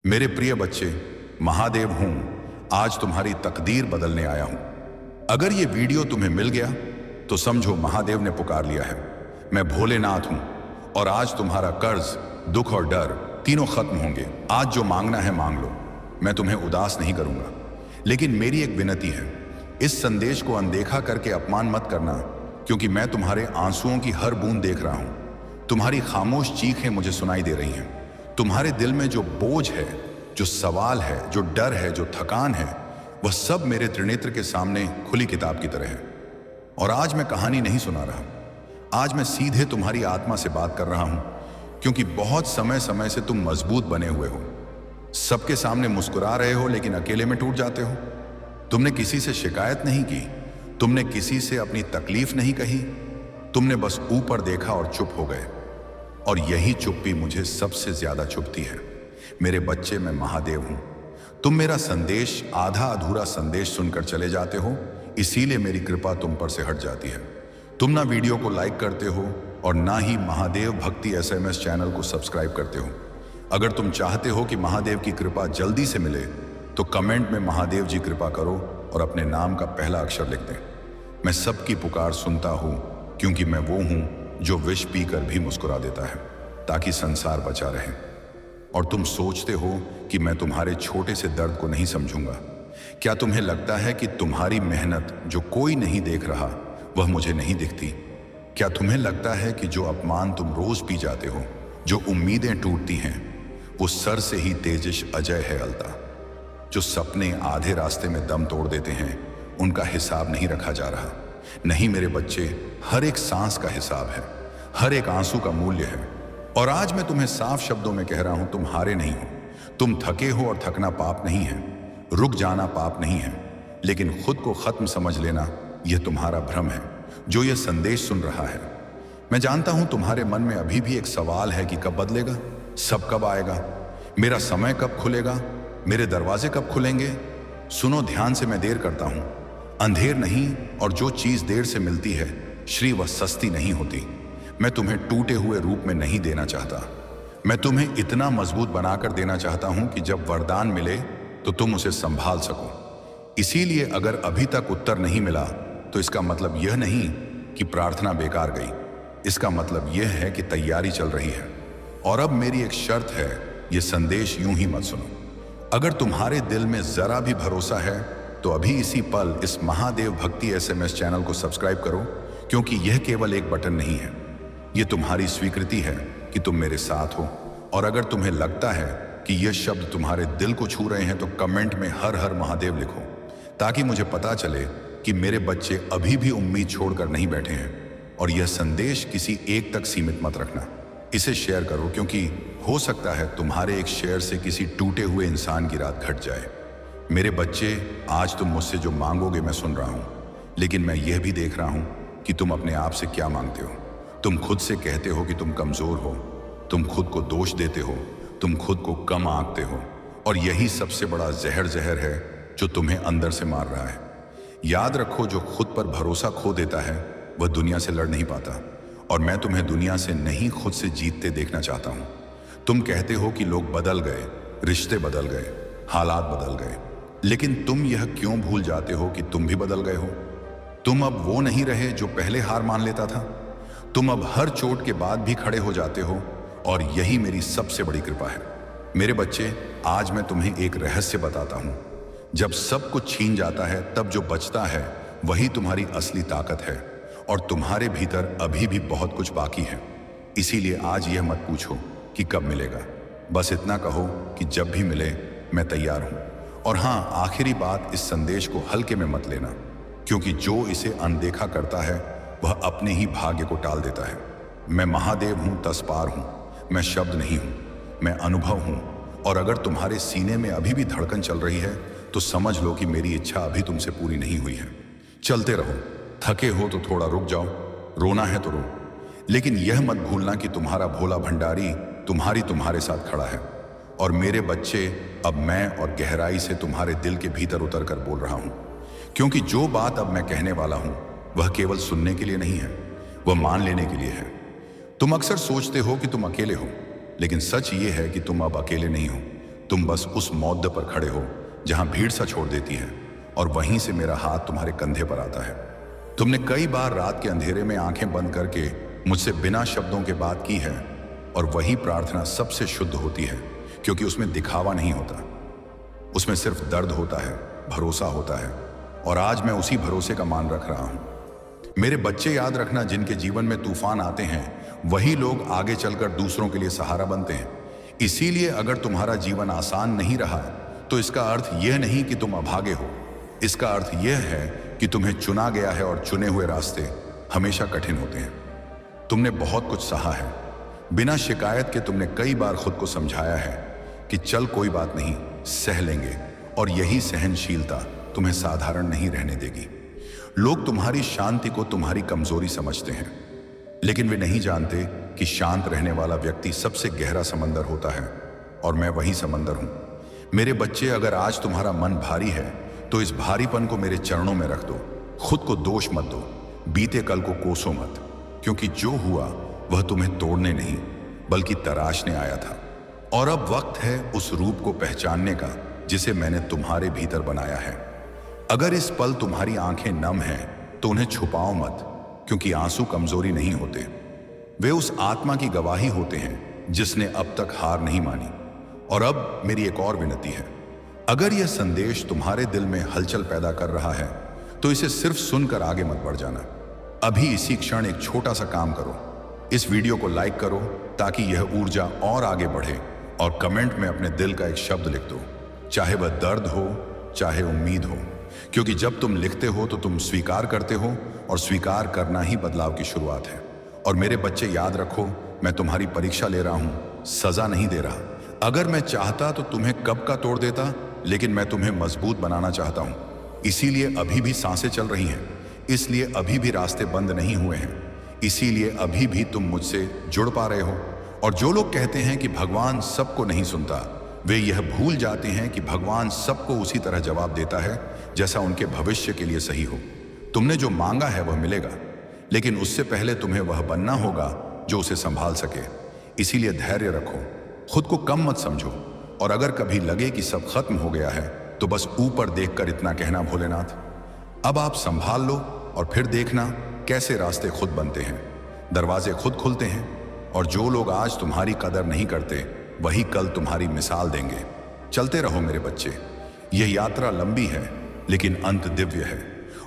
मेरे प्रिय बच्चे, महादेव हूं। आज तुम्हारी तकदीर बदलने आया हूं। अगर ये वीडियो तुम्हें मिल गया तो समझो महादेव ने पुकार लिया है। मैं भोलेनाथ हूं और आज तुम्हारा कर्ज, दुख और डर तीनों खत्म होंगे। आज जो मांगना है मांग लो, मैं तुम्हें उदास नहीं करूंगा। लेकिन मेरी एक विनती है, इस संदेश को अनदेखा करके अपमान मत करना, क्योंकि मैं तुम्हारे आंसुओं की हर बूंद देख रहा हूं। तुम्हारी खामोश चीखें मुझे सुनाई दे रही हैं। तुम्हारे दिल में जो बोझ है, जो सवाल है, जो डर है, जो थकान है, वह सब मेरे त्रिनेत्र के सामने खुली किताब की तरह है। और आज मैं कहानी नहीं सुना रहा, आज मैं सीधे तुम्हारी आत्मा से बात कर रहा हूं, क्योंकि बहुत समय समय से तुम मजबूत बने हुए हो। सबके सामने मुस्कुरा रहे हो, लेकिन अकेले में टूट जाते हो। तुमने किसी से शिकायत नहीं की, तुमने किसी से अपनी तकलीफ नहीं कही, तुमने बस ऊपर देखा और चुप हो गए। और यही चुप्पी मुझे सबसे ज्यादा चुभती है। मेरे बच्चे, मैं महादेव हूं। तुम मेरा संदेश, आधा अधूरा संदेश सुनकर चले जाते हो, इसीलिए मेरी कृपा तुम पर से हट जाती है। तुम ना वीडियो को लाइक करते हो और ना ही महादेव भक्ति SMS चैनल को सब्सक्राइब करते हो। अगर तुम चाहते हो कि महादेव की कृपा जल्दी से मिले तो कमेंट में महादेव जी कृपा करो और अपने नाम का पहला अक्षर लिख दें। मैं सबकी पुकार सुनता हूं, क्योंकि मैं वो हूं जो विष पीकर भी मुस्कुरा देता है, ताकि संसार बचा रहे। और तुम सोचते हो कि मैं तुम्हारे छोटे से दर्द को नहीं समझूंगा। क्या तुम्हें लगता है कि तुम्हारी मेहनत जो कोई नहीं देख रहा, वह मुझे नहीं दिखती? क्या तुम्हें लगता है कि जो अपमान तुम रोज पी जाते हो, जो उम्मीदें टूटती हैं, वो सर से ही तेजिश अजय है अलता? जो सपने आधे रास्ते में दम तोड़ देते हैं, उनका हिसाब नहीं रखा जा रहा। नहीं मेरे बच्चे, हर एक सांस का हिसाब है, हर एक आंसू का मूल्य है। और आज मैं तुम्हें साफ शब्दों में कह रहा हूं, तुम हारे नहीं हो। तुम थके हो और थकना पाप नहीं है, रुक जाना पाप नहीं है, लेकिन खुद को खत्म समझ लेना यह तुम्हारा भ्रम है, जो यह संदेश सुन रहा है। मैं जानता हूं तुम्हारे मन में अभी भी एक सवाल है कि कब बदलेगा, सब कब आएगा, मेरा समय कब खुलेगा, मेरे दरवाजे कब खुलेंगे। सुनो ध्यान से, मैं देर करता हूं, अंधेर नहीं। और जो चीज देर से मिलती है श्री, वह सस्ती नहीं होती। मैं तुम्हें टूटे हुए रूप में नहीं देना चाहता, मैं तुम्हें इतना मजबूत बनाकर देना चाहता हूं कि जब वरदान मिले तो तुम उसे संभाल सको। इसीलिए अगर अभी तक उत्तर नहीं मिला तो इसका मतलब यह नहीं कि प्रार्थना बेकार गई, इसका मतलब यह है कि तैयारी चल रही है। और अब मेरी एक शर्त है, यह संदेश यूं ही मत सुनो। अगर तुम्हारे दिल में जरा भी भरोसा है तो अभी इसी पल इस महादेव भक्ति SMS चैनल को सब्सक्राइब करो, क्योंकि यह केवल एक बटन नहीं है, यह तुम्हारी स्वीकृति है कि तुम मेरे साथ हो। और अगर तुम्हें लगता है कि यह शब्द तुम्हारे दिल को छू रहे हैं तो कमेंट में हर हर महादेव लिखो, ताकि मुझे पता चले कि मेरे बच्चे अभी भी उम्मीद छोड़कर नहीं बैठे हैं। और यह संदेश किसी एक तक सीमित मत रखना, इसे शेयर करो, क्योंकि हो सकता है तुम्हारे एक शेयर से किसी टूटे हुए इंसान की रात घट जाए। मेरे बच्चे, आज तुम मुझसे जो मांगोगे मैं सुन रहा हूं, लेकिन मैं यह भी देख रहा हूं कि तुम अपने आप से क्या मांगते हो। तुम खुद से कहते हो कि तुम कमजोर हो, तुम खुद को दोष देते हो, तुम खुद को कम आंकते हो। और यही सबसे बड़ा जहर है जो तुम्हें अंदर से मार रहा है। याद रखो, जो खुद पर भरोसा खो देता है वह दुनिया से लड़ नहीं पाता। और मैं तुम्हें दुनिया से नहीं, खुद से जीतते देखना चाहता हूं। तुम कहते हो कि लोग बदल गए, रिश्ते बदल गए, हालात बदल गए, लेकिन तुम यह क्यों भूल जाते हो कि तुम भी बदल गए हो? तुम अब वो नहीं रहे जो पहले हार मान लेता था। तुम अब हर चोट के बाद भी खड़े हो जाते हो, और यही मेरी सबसे बड़ी कृपा है। मेरे बच्चे, आज मैं तुम्हें एक रहस्य बताता हूं। जब सब कुछ छीन जाता है, तब जो बचता है वही तुम्हारी असली ताकत है। और तुम्हारे भीतर अभी भी बहुत कुछ बाकी है। इसीलिए आज यह मत पूछो कि कब मिलेगा, बस इतना कहो कि जब भी मिले मैं तैयार हूं। और हां, आखिरी बात, इस संदेश को हल्के में मत लेना, क्योंकि जो इसे अनदेखा करता है वह अपने ही भाग्य को टाल देता है। मैं महादेव हूं, तसपार हूं, मैं शब्द नहीं हूं, मैं अनुभव हूं। और अगर तुम्हारे सीने में अभी भी धड़कन चल रही है तो समझ लो कि मेरी इच्छा अभी तुमसे पूरी नहीं हुई है। चलते रहो, थके हो तो थोड़ा रुक जाओ, रोना है तो रो, लेकिन यह मत भूलना कि तुम्हारा भोला भंडारी तुम्हारे साथ खड़ा है। और मेरे बच्चे, अब मैं और गहराई से तुम्हारे दिल के भीतर उतर कर बोल रहा हूं, क्योंकि जो बात अब मैं कहने वाला हूं वह केवल सुनने के लिए नहीं है, वह मान लेने के लिए है। तुम अक्सर सोचते हो कि तुम अकेले हो, लेकिन सच ये है कि तुम अब अकेले नहीं हो। तुम बस उस मौद्द पर खड़े हो जहां भीड़ सा छोड़ देती है, और वहीं से मेरा हाथ तुम्हारे कंधे पर आता है। तुमने कई बार रात के अंधेरे में आंखें बंद करके मुझसे बिना शब्दों के बात की है, और वही प्रार्थना सबसे शुद्ध होती है, क्योंकि उसमें दिखावा नहीं होता, उसमें सिर्फ दर्द होता है, भरोसा होता है। और आज मैं उसी भरोसे का मान रख रहा हूं। मेरे बच्चे, याद रखना, जिनके जीवन में तूफान आते हैं वही लोग आगे चलकर दूसरों के लिए सहारा बनते हैं। इसीलिए अगर तुम्हारा जीवन आसान नहीं रहा तो इसका अर्थ यह नहीं कि तुम अभागे हो, इसका अर्थ यह है कि तुम्हें चुना गया है, और चुने हुए रास्ते हमेशा कठिन होते हैं। तुमने बहुत कुछ सहा है, बिना शिकायत के तुमने कई बार खुद को समझाया है कि चल कोई बात नहीं, सह लेंगे, और यही सहनशीलता तुम्हें साधारण नहीं रहने देगी। लोग तुम्हारी शांति को तुम्हारी कमजोरी समझते हैं, लेकिन वे नहीं जानते कि शांत रहने वाला व्यक्ति सबसे गहरा समंदर होता है, और मैं वही समंदर हूं। मेरे बच्चे, अगर आज तुम्हारा मन भारी है तो इस भारीपन को मेरे चरणों में रख दो। खुद को दोष मत दो, बीते कल को कोसो मत, क्योंकि जो हुआ वह तुम्हें तोड़ने नहीं बल्कि तराशने आया था। और अब वक्त है उस रूप को पहचानने का जिसे मैंने तुम्हारे भीतर बनाया है। अगर इस पल तुम्हारी आंखें नम हैं तो उन्हें छुपाओ मत, क्योंकि आंसू कमजोरी नहीं होते, वे उस आत्मा की गवाही होते हैं जिसने अब तक हार नहीं मानी। और अब मेरी एक और विनती है, अगर यह संदेश तुम्हारे दिल में हलचल पैदा कर रहा है तो इसे सिर्फ सुनकर आगे मत बढ़ जाना। अभी इसी क्षण एक छोटा सा काम करो, इस वीडियो को लाइक करो ताकि यह ऊर्जा और आगे बढ़े, और कमेंट में अपने दिल का एक शब्द लिख दो, चाहे वह दर्द हो चाहे उम्मीद हो, क्योंकि जब तुम लिखते हो तो तुम स्वीकार करते हो, और स्वीकार करना ही बदलाव की शुरुआत है। और मेरे बच्चे, याद रखो, मैं तुम्हारी परीक्षा ले रहा हूं, सजा नहीं दे रहा। अगर मैं चाहता तो तुम्हें कब का तोड़ देता, लेकिन मैं तुम्हें मजबूत बनाना चाहता हूं। इसीलिए अभी भी सांसें चल रही हैं, इसलिए अभी भी रास्ते बंद नहीं हुए हैं, इसीलिए अभी भी तुम मुझसे जुड़ पा रहे हो। और जो लोग कहते हैं कि भगवान सबको नहीं सुनता, वे यह भूल जाते हैं कि भगवान सबको उसी तरह जवाब देता है जैसा उनके भविष्य के लिए सही हो। तुमने जो मांगा है वह मिलेगा, लेकिन उससे पहले तुम्हें वह बनना होगा जो उसे संभाल सके। इसीलिए धैर्य रखो, खुद को कम मत समझो, और अगर कभी लगे कि सब खत्म हो गया है तो बस ऊपर देखकर इतना कहना, भोलेनाथ अब आप संभाल लो, और फिर देखना कैसे रास्ते खुद बनते हैं, दरवाजे खुद खुलते हैं। और जो लोग आज तुम्हारी कदर नहीं करते वही कल तुम्हारी मिसाल देंगे। चलते रहो मेरे बच्चे, यह यात्रा लंबी है लेकिन अंत दिव्य है।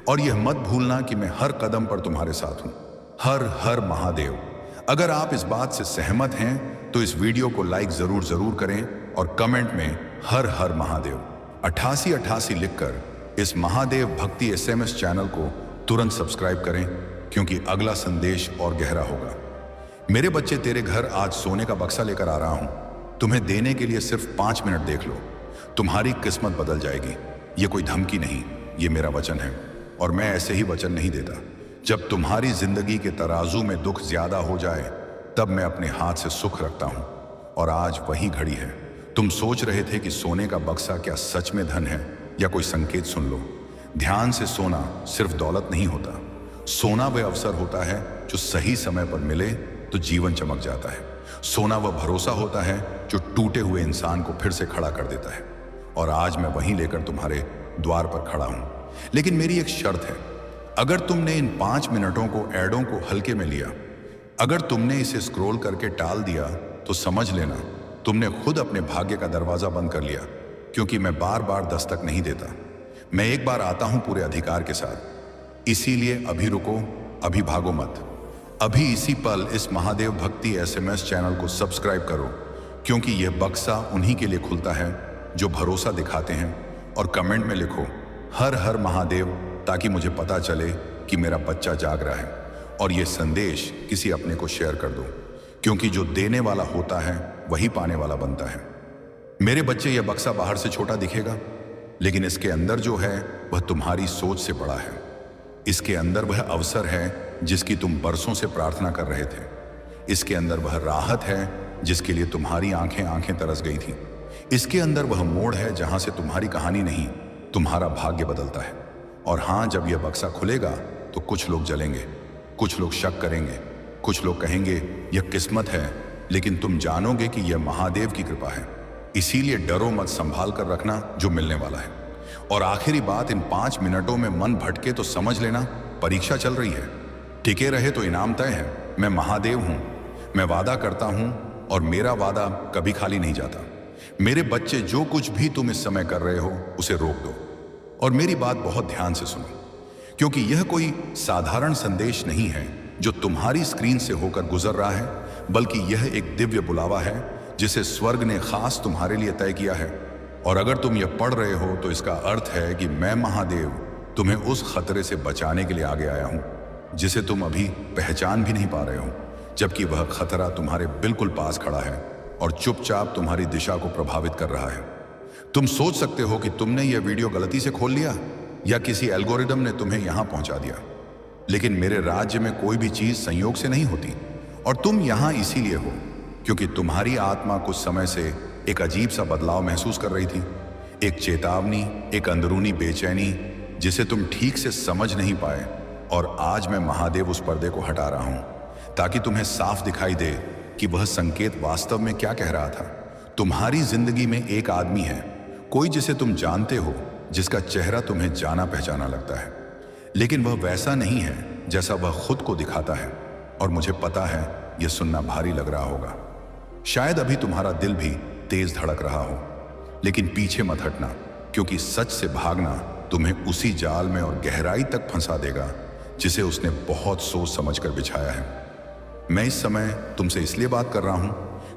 और यह मत भूलना कि मैं हर कदम पर तुम्हारे साथ हूं। हर हर महादेव। अगर आप इस बात से सहमत हैं तो इस वीडियो को लाइक जरूर करें, और कमेंट में हर हर महादेव 8888 लिखकर इस महादेव भक्ति SMS चैनल को तुरंत सब्सक्राइब करें, क्योंकि अगला संदेश और गहरा होगा। मेरे बच्चे, तेरे घर आज सोने का बक्सा लेकर आ रहा हूं, तुम्हें देने के लिए सिर्फ 5 मिनट देख लो, तुम्हारी किस्मत बदल जाएगी। ये कोई धमकी नहीं, ये मेरा वचन है, और मैं ऐसे ही वचन नहीं देता। जब तुम्हारी जिंदगी के तराजू में दुख ज्यादा हो जाए तब मैं अपने हाथ से सुख रखता हूं, और आज वही घड़ी है। तुम सोच रहे थे कि सोने का बक्सा क्या सच में धन है या कोई संकेत? सुन लो, ध्यान से सोना सिर्फ दौलत नहीं होता, सोना वह अवसर होता है जो सही समय पर मिले तो जीवन चमक जाता है। सोना वह भरोसा होता है जो टूटे हुए इंसान को फिर से खड़ा कर देता है। और आज मैं वहीं लेकर तुम्हारे द्वार पर खड़ा हूं, लेकिन मेरी एक शर्त है। अगर तुमने इन 5 मिनटों को एडों को हल्के में लिया, अगर तुमने इसे स्क्रॉल करके टाल दिया, तो समझ लेना तुमने खुद अपने भाग्य का दरवाजा बंद कर लिया, क्योंकि मैं बार बार दस्तक नहीं देता, मैं एक बार आता हूं पूरे अधिकार के साथ। इसीलिए अभी रुको, अभी भागो मत, अभी इसी पल इस महादेव भक्ति SMS चैनल को सब्सक्राइब करो, क्योंकि यह बक्सा उन्हीं के लिए खुलता है जो भरोसा दिखाते हैं। और कमेंट में लिखो हर हर महादेव, ताकि मुझे पता चले कि मेरा बच्चा जाग रहा है। और यह संदेश किसी अपने को शेयर कर दो, क्योंकि जो देने वाला होता है वही पाने वाला बनता है। मेरे बच्चे, यह बक्सा बाहर से छोटा दिखेगा, लेकिन इसके अंदर जो है वह तुम्हारी सोच से बड़ा है। इसके अंदर वह अवसर है जिसकी तुम बरसों से प्रार्थना कर रहे थे। इसके अंदर वह राहत है जिसके लिए तुम्हारी आंखें तरस गई थी। इसके अंदर वह मोड़ है जहां से तुम्हारी कहानी नहीं, तुम्हारा भाग्य बदलता है। और हां, जब यह बक्सा खुलेगा तो कुछ लोग जलेंगे, कुछ लोग शक करेंगे, कुछ लोग कहेंगे यह किस्मत है, लेकिन तुम जानोगे कि यह महादेव की कृपा है। इसीलिए डरो मत, संभाल कर रखना जो मिलने वाला है। और आखिरी बात, इन 5 मिनटों में मन भटके तो समझ लेना परीक्षा चल रही है। टिके रहे तो इनाम तय है। मैं महादेव हूं, मैं वादा करता हूं और मेरा वादा कभी खाली नहीं जाता। मेरे बच्चे, जो कुछ भी तुम इस समय कर रहे हो उसे रोक दो और मेरी बात बहुत ध्यान से सुनो, क्योंकि यह कोई साधारण संदेश नहीं है जो तुम्हारी स्क्रीन से होकर गुजर रहा है, बल्कि यह एक दिव्य बुलावा है जिसे स्वर्ग ने खास तुम्हारे लिए तय किया है। और अगर तुम यह पढ़ रहे हो तो इसका अर्थ है कि मैं महादेव तुम्हें उस खतरे से बचाने के लिए आगे आया हूं जिसे तुम अभी पहचान भी नहीं पा रहे हो, जबकि वह खतरा तुम्हारे बिल्कुल पास खड़ा है और चुपचाप तुम्हारी दिशा को प्रभावित कर रहा है। तुम सोच सकते हो कि तुमने यह वीडियो गलती से खोल लिया या किसी एल्गोरिदम ने तुम्हें यहां पहुंचा दिया, लेकिन मेरे राज्य में कोई भी चीज संयोग से नहीं होती और तुम यहां इसीलिए हो क्योंकि तुम्हारी आत्मा कुछ समय से एक अजीब सा बदलाव महसूस कर रही थी। एक चेतावनी, एक अंदरूनी बेचैनी जिसे तुम ठीक से समझ नहीं पाए। और आज मैं महादेव उस पर्दे को हटा रहा हूं ताकि तुम्हें साफ दिखाई दे कि वह संकेत वास्तव में क्या कह रहा था। तुम्हारी जिंदगी में एक आदमी है, कोई जिसे तुम जानते हो, जिसका चेहरा तुम्हें जाना पहचाना लगता है, लेकिन वह वैसा नहीं है जैसा वह खुद को दिखाता है। और मुझे पता है यह सुनना भारी लग रहा होगा, शायद अभी तुम्हारा दिल भी तेज धड़क रहा हो, लेकिन पीछे मत हटना, क्योंकि सच से भागना तुम्हें उसी जाल में और गहराई तक फंसा देगा जिसे उसने बहुत सोच समझकर बिछाया है। मैं इस समय तुमसे इसलिए बात कर रहा हूं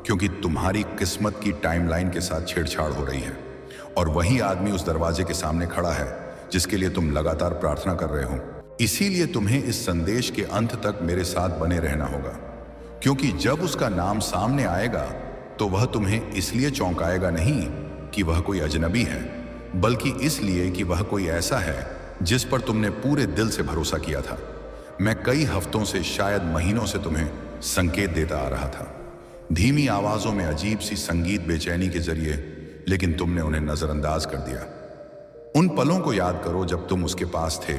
क्योंकि तुम्हारी किस्मत की टाइमलाइन के साथ छेड़छाड़ हो रही है और वही आदमी उस दरवाजे के सामने खड़ा है जिसके लिए तुम लगातार प्रार्थना कर रहे हो। इसीलिए तुम्हें इस संदेश के अंत तक मेरे साथ बने रहना होगा, क्योंकि जब उसका नाम सामने आएगा तो वह तुम्हें इसलिए चौंकाएगा नहीं कि वह कोई अजनबी है, बल्कि इसलिए कि वह कोई ऐसा है जिस पर तुमने पूरे दिल से भरोसा किया था। मैं कई हफ्तों से, शायद महीनों से तुम्हें संकेत देता आ रहा था, धीमी आवाजों में, अजीब सी संगीत बेचैनी के जरिए, लेकिन तुमने उन्हें नजरअंदाज कर दिया। उन पलों को याद करो जब तुम उसके पास थे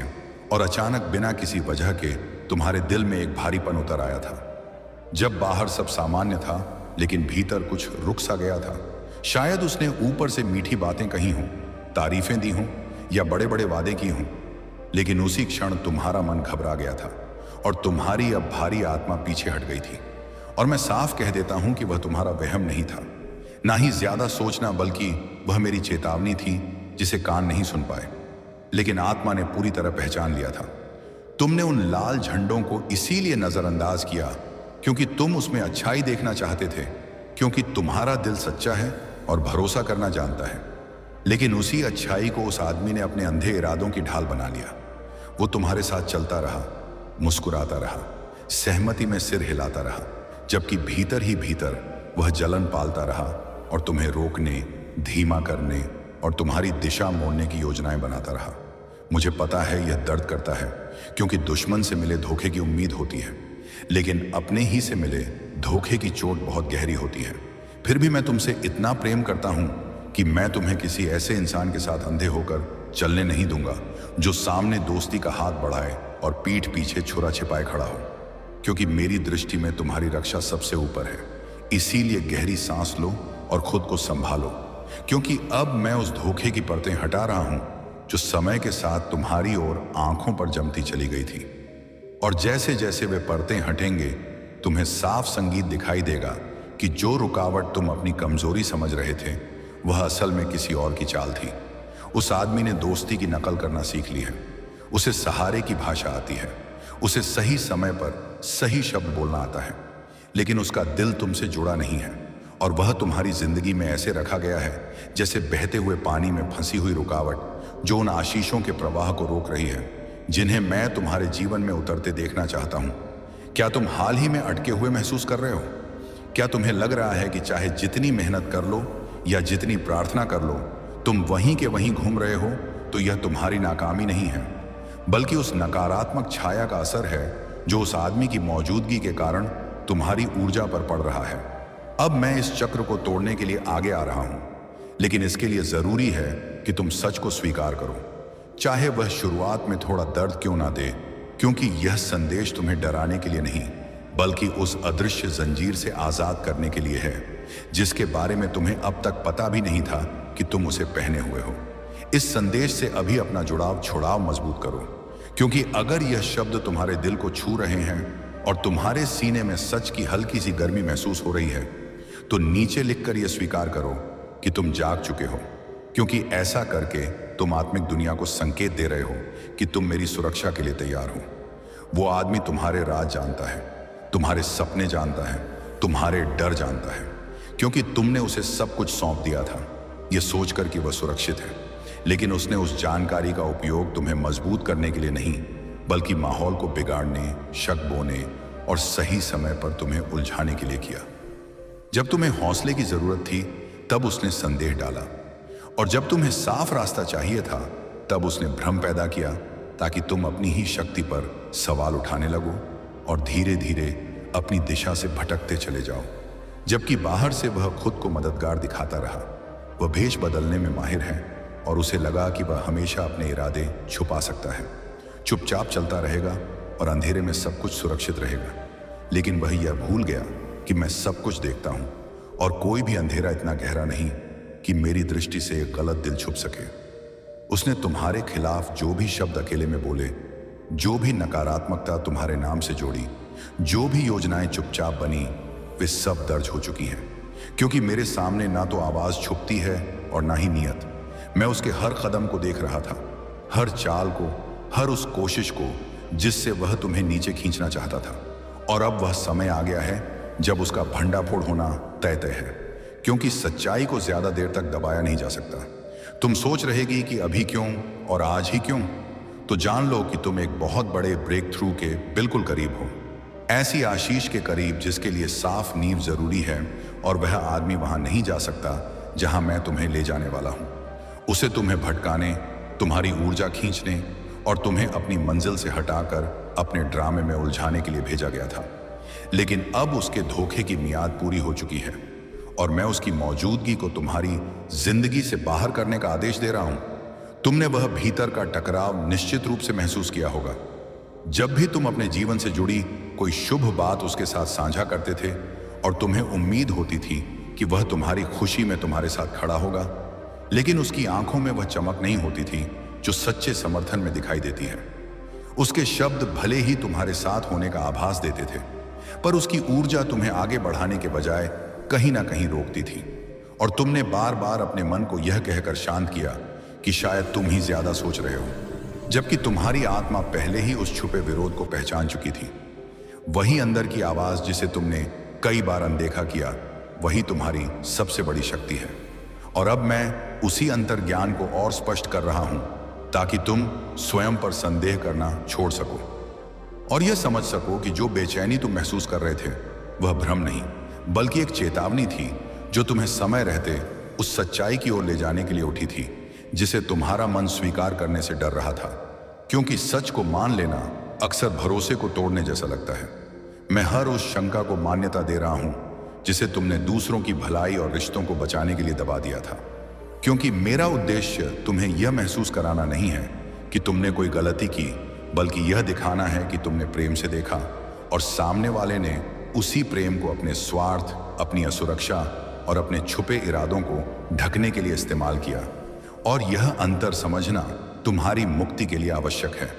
और अचानक बिना किसी वजह के तुम्हारे दिल में एक भारीपन उतर आया था। जब बाहर सब सामान्य था लेकिन भीतर कुछ रुक सा गया था। शायद उसने ऊपर से मीठी बातें कही हों, तारीफें दी हों या बड़े बड़े वादे किए हों, लेकिन उसी क्षण तुम्हारा मन घबरा गया था और तुम्हारी अब भारी आत्मा पीछे हट गई थी। और मैं साफ कह देता हूं कि वह तुम्हारा वहम नहीं था, ना ही ज्यादा सोचना, बल्कि वह मेरी चेतावनी थी जिसे कान नहीं सुन पाए, लेकिन आत्मा ने पूरी तरह पहचान लिया था। तुमने उन लाल झंडों को इसीलिए नजरअंदाज किया क्योंकि तुम उसमें अच्छाई देखना चाहते थे, क्योंकि तुम्हारा दिल सच्चा है और भरोसा करना जानता है। लेकिन उसी अच्छाई को उस आदमी ने अपने अंधे इरादों की ढाल बना लिया। वो तुम्हारे साथ चलता रहा, मुस्कुराता रहा, सहमति में सिर हिलाता रहा, जबकि भीतर ही भीतर वह जलन पालता रहा और तुम्हें रोकने, धीमा करने और तुम्हारी दिशा मोड़ने की योजनाएं बनाता रहा। मुझे पता है यह दर्द करता है, क्योंकि दुश्मन से मिले धोखे की उम्मीद होती है, लेकिन अपने ही से मिले धोखे की चोट बहुत गहरी होती है। फिर भी मैं तुमसे इतना प्रेम करता हूं कि मैं तुम्हें किसी ऐसे इंसान के साथ अंधे होकर चलने नहीं दूंगा जो सामने दोस्ती का हाथ बढ़ाए और पीठ पीछे छुरा छिपाए खड़ा हो, क्योंकि मेरी दृष्टि में तुम्हारी रक्षा सबसे ऊपर है। इसीलिए गहरी सांस लो और खुद को संभालो, क्योंकि अब मैं उस धोखे की परतें हटा रहा हूं जो समय के साथ तुम्हारी ओर आंखों पर जमती चली गई थी। और जैसे जैसे वे परतें हटेंगे, तुम्हें साफ संगीत दिखाई देगा कि जो रुकावट तुम अपनी कमजोरी समझ रहे थे वह असल में किसी और की चाल थी। उस आदमी ने दोस्ती की नकल करना सीख ली है, उसे सहारे की भाषा आती है, उसे सही समय पर सही शब्द बोलना आता है, लेकिन उसका दिल तुमसे जुड़ा नहीं है और वह तुम्हारी जिंदगी में ऐसे रखा गया है जैसे बहते हुए पानी में फंसी हुई रुकावट जो उन आशीषों के प्रवाह को रोक रही है जिन्हें मैं तुम्हारे जीवन में उतरते देखना चाहता हूं। क्या तुम हाल ही में अटके हुए महसूस कर रहे हो? क्या तुम्हें लग रहा है कि चाहे जितनी मेहनत कर लो या जितनी प्रार्थना कर लो, तुम वहीं के वहीं घूम रहे हो? तो यह तुम्हारी नाकामी नहीं है, बल्कि उस नकारात्मक छाया का असर है जो उस आदमी की मौजूदगी के कारण तुम्हारी ऊर्जा पर पड़ रहा है। अब मैं इस चक्र को तोड़ने के लिए आगे आ रहा हूं, लेकिन इसके लिए जरूरी है कि तुम सच को स्वीकार करो, चाहे वह शुरुआत में थोड़ा दर्द क्यों ना दे, क्योंकि यह संदेश तुम्हें डराने के लिए नहीं, बल्कि उस अदृश्य जंजीर से आजाद करने के लिए है जिसके बारे में तुम्हें अब तक पता भी नहीं था कि तुम उसे पहने हुए हो। इस संदेश से अभी अपना जुड़ाव मजबूत करो, क्योंकि अगर यह शब्द तुम्हारे दिल को छू रहे हैं और तुम्हारे सीने में सच की हल्की सी गर्मी महसूस हो रही है, तो नीचे लिखकर यह स्वीकार करो कि तुम जाग चुके हो, क्योंकि ऐसा करके तुम आत्मिक दुनिया को संकेत दे रहे हो कि तुम मेरी सुरक्षा के लिए तैयार हो। वो आदमी तुम्हारे राज जानता है, तुम्हारे सपने जानता है, तुम्हारे डर जानता है, क्योंकि तुमने उसे सब कुछ सौंप दिया था यह सोचकर कि वह सुरक्षित है। लेकिन उसने उस जानकारी का उपयोग तुम्हें मजबूत करने के लिए नहीं, बल्कि माहौल को बिगाड़ने, शक बोने और सही समय पर तुम्हें उलझाने के लिए किया। जब तुम्हें हौसले की जरूरत थी तब उसने संदेह डाला, और जब तुम्हें साफ रास्ता चाहिए था तब उसने भ्रम पैदा किया, ताकि तुम अपनी ही शक्ति पर सवाल उठाने लगो और धीरे धीरे अपनी दिशा से भटकते चले जाओ। जबकि बाहर से वह खुद को मददगार दिखाता रहा। वह भेष बदलने में माहिर है और उसे लगा कि वह हमेशा अपने इरादे छुपा सकता है, चुपचाप चलता रहेगा और अंधेरे में सब कुछ सुरक्षित रहेगा। लेकिन वह यह भूल गया कि मैं सब कुछ देखता हूं और कोई भी अंधेरा इतना गहरा नहीं कि मेरी दृष्टि से एक गलत दिल छुप सके। उसने तुम्हारे खिलाफ जो भी शब्द अकेले में बोले, जो भी नकारात्मकता तुम्हारे नाम से जोड़ी, जो भी योजनाएं चुपचाप बनी, वे सब दर्ज हो चुकी हैं। क्योंकि मेरे सामने ना तो आवाज छुपती है और ना ही नियत। मैं उसके हर कदम को देख रहा था, हर चाल को, हर उस कोशिश को जिससे वह तुम्हें नीचे खींचना चाहता था। और अब वह समय आ गया है जब उसका भंडाफोड़ होना तय है, क्योंकि सच्चाई को ज्यादा देर तक दबाया नहीं जा सकता। तुम सोच रहेगी कि अभी क्यों और आज ही क्यों, तो जान लो कि तुम एक बहुत बड़े ब्रेक थ्रू के बिल्कुल करीब हो। ऐसी आशीष के करीब जिसके लिए साफ नींव जरूरी है, और वह आदमी वहां नहीं जा सकता जहां मैं तुम्हें ले जाने वाला हूं। उसे तुम्हें भटकाने, तुम्हारी ऊर्जा खींचने और तुम्हें अपनी मंजिल से हटाकर अपने ड्रामे में उलझाने के लिए भेजा गया था। लेकिन अब उसके धोखे की मियाद पूरी हो चुकी है और मैं उसकी मौजूदगी को तुम्हारी जिंदगी से बाहर करने का आदेश दे रहा हूं। तुमने वह भीतर का टकराव निश्चित रूप से महसूस किया होगा जब भी तुम अपने जीवन से जुड़ी कोई शुभ बात उसके साथ साझा करते थे और तुम्हें उम्मीद होती थी कि वह तुम्हारी खुशी में तुम्हारे साथ खड़ा होगा। लेकिन उसकी आंखों में वह चमक नहीं होती थी जो सच्चे समर्थन में दिखाई देती है। उसके शब्द भले ही तुम्हारे साथ होने का आभास देते थे, पर उसकी ऊर्जा तुम्हें आगे बढ़ाने के बजाय कहीं ना कहीं रोकती थी। और तुमने बार बार अपने मन को यह कहकर शांत किया कि शायद तुम ही ज्यादा सोच रहे हो, जबकि तुम्हारी आत्मा पहले ही उस छुपे विरोध को पहचान चुकी थी। वही अंदर की आवाज जिसे तुमने कई बार अनदेखा किया, वही तुम्हारी सबसे बड़ी शक्ति है। और अब मैं उसी अंतर्ज्ञान को और स्पष्ट कर रहा हूं ताकि तुम स्वयं पर संदेह करना छोड़ सको और यह समझ सको कि जो बेचैनी तुम महसूस कर रहे थे वह भ्रम नहीं, बल्कि एक चेतावनी थी जो तुम्हें समय रहते उस सच्चाई की ओर ले जाने के लिए उठी थी जिसे तुम्हारा मन स्वीकार करने से डर रहा था। क्योंकि सच को मान लेना अक्सर भरोसे को तोड़ने जैसा लगता है। मैं हर उस शंका को मान्यता दे रहा हूं जिसे तुमने दूसरों की भलाई और रिश्तों को बचाने के लिए दबा दिया था। क्योंकि मेरा उद्देश्य तुम्हें यह महसूस कराना नहीं है कि तुमने कोई गलती की, बल्कि यह दिखाना है कि तुमने प्रेम से देखा और सामने वाले ने उसी प्रेम को अपने स्वार्थ, अपनी असुरक्षा और अपने छुपे इरादों को ढकने के लिए इस्तेमाल किया। और यह अंतर समझना तुम्हारी मुक्ति के लिए आवश्यक है।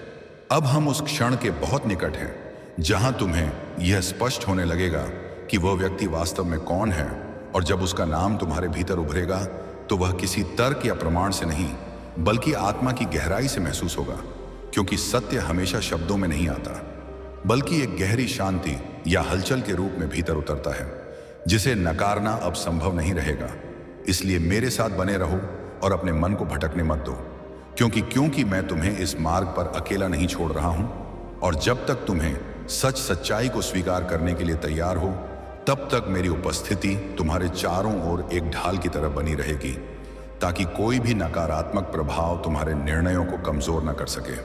अब हम उस क्षण के बहुत निकट हैं जहां तुम्हें यह स्पष्ट होने लगेगा कि वह व्यक्ति वास्तव में कौन है, और जब उसका नाम तुम्हारे भीतर उभरेगा तो वह किसी तर्क या प्रमाण से नहीं, बल्कि आत्मा की गहराई से महसूस होगा। क्योंकि सत्य हमेशा शब्दों में नहीं आता, बल्कि एक गहरी शांति या हलचल के रूप में भीतर उतरता है, जिसे नकारना अब संभव नहीं रहेगा। इसलिए मेरे साथ बने रहो और अपने मन को भटकने मत दो, क्योंकि मैं तुम्हें इस मार्ग पर अकेला नहीं छोड़ रहा हूं। और जब तक तुम्हें सच्चाई को स्वीकार करने के लिए तैयार हो, तब तक मेरी उपस्थिति तुम्हारे चारों ओर एक ढाल की तरह बनी रहेगी, ताकि कोई भी नकारात्मक प्रभाव तुम्हारे निर्णयों को कमजोर न कर सके।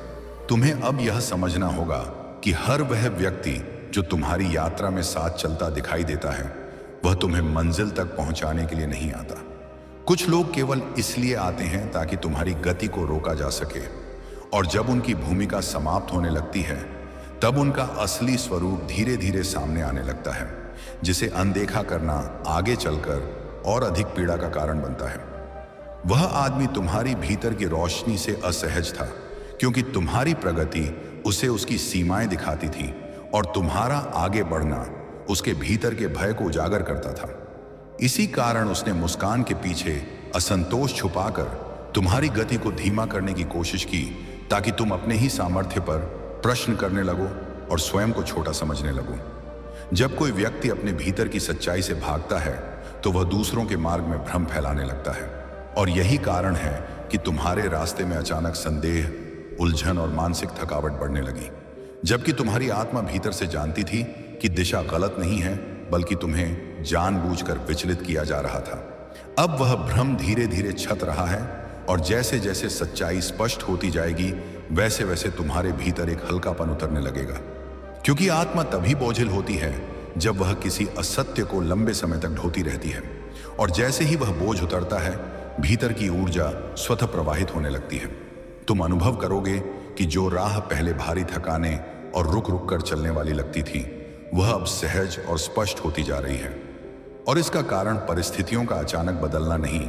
तुम्हें अब यह समझना होगा कि हर वह व्यक्ति जो तुम्हारी यात्रा में साथ चलता दिखाई देता है, वह तुम्हें मंजिल तक पहुंचाने के लिए नहीं आता। कुछ लोग केवल इसलिए आते हैं ताकि तुम्हारी गति को रोका जा सके, और जब उनकी भूमिका समाप्त होने लगती है, तब उनका असली स्वरूप धीरे धीरे सामने आने लगता है। जिसे अनदेखा करना आगे चलकर और अधिक पीड़ा का कारण बनता है। वह आदमी तुम्हारी भीतर की रोशनी से असहज था, क्योंकि तुम्हारी प्रगति उसे उसकी सीमाएं दिखाती थी और तुम्हारा आगे बढ़ना उसके भीतर के भय को उजागर करता था। इसी कारण उसने मुस्कान के पीछे असंतोष छुपाकर तुम्हारी गति को धीमा करने की कोशिश की, ताकि तुम अपने ही सामर्थ्य पर प्रश्न करने लगो और स्वयं को छोटा समझने लगो। जब कोई व्यक्ति अपने भीतर की सच्चाई से भागता है तो वह दूसरों के मार्ग में भ्रम फैलाने लगता है, और यही कारण है कि तुम्हारे रास्ते में अचानक संदेह, उलझन और मानसिक थकावट बढ़ने लगी, जबकि तुम्हारी आत्मा भीतर से जानती थी कि दिशा गलत नहीं है, बल्कि तुम्हें जानबूझकर विचलित किया जा रहा था। अब वह भ्रम धीरे धीरे छत रहा है, और जैसे जैसे सच्चाई स्पष्ट होती जाएगी वैसे वैसे तुम्हारे भीतर एक हल्कापन उतरने लगेगा, क्योंकि आत्मा तभी बोझिल होती है जब वह किसी असत्य को लंबे समय तक ढोती रहती है, और जैसे ही वह बोझ उतरता है भीतर की ऊर्जा स्वतः प्रवाहित होने लगती है। तुम अनुभव करोगे कि जो राह पहले भारी थकाने और रुक रुक कर चलने वाली लगती थी, वह अब सहज और स्पष्ट होती जा रही है। और इसका कारण परिस्थितियों का अचानक बदलना नहीं,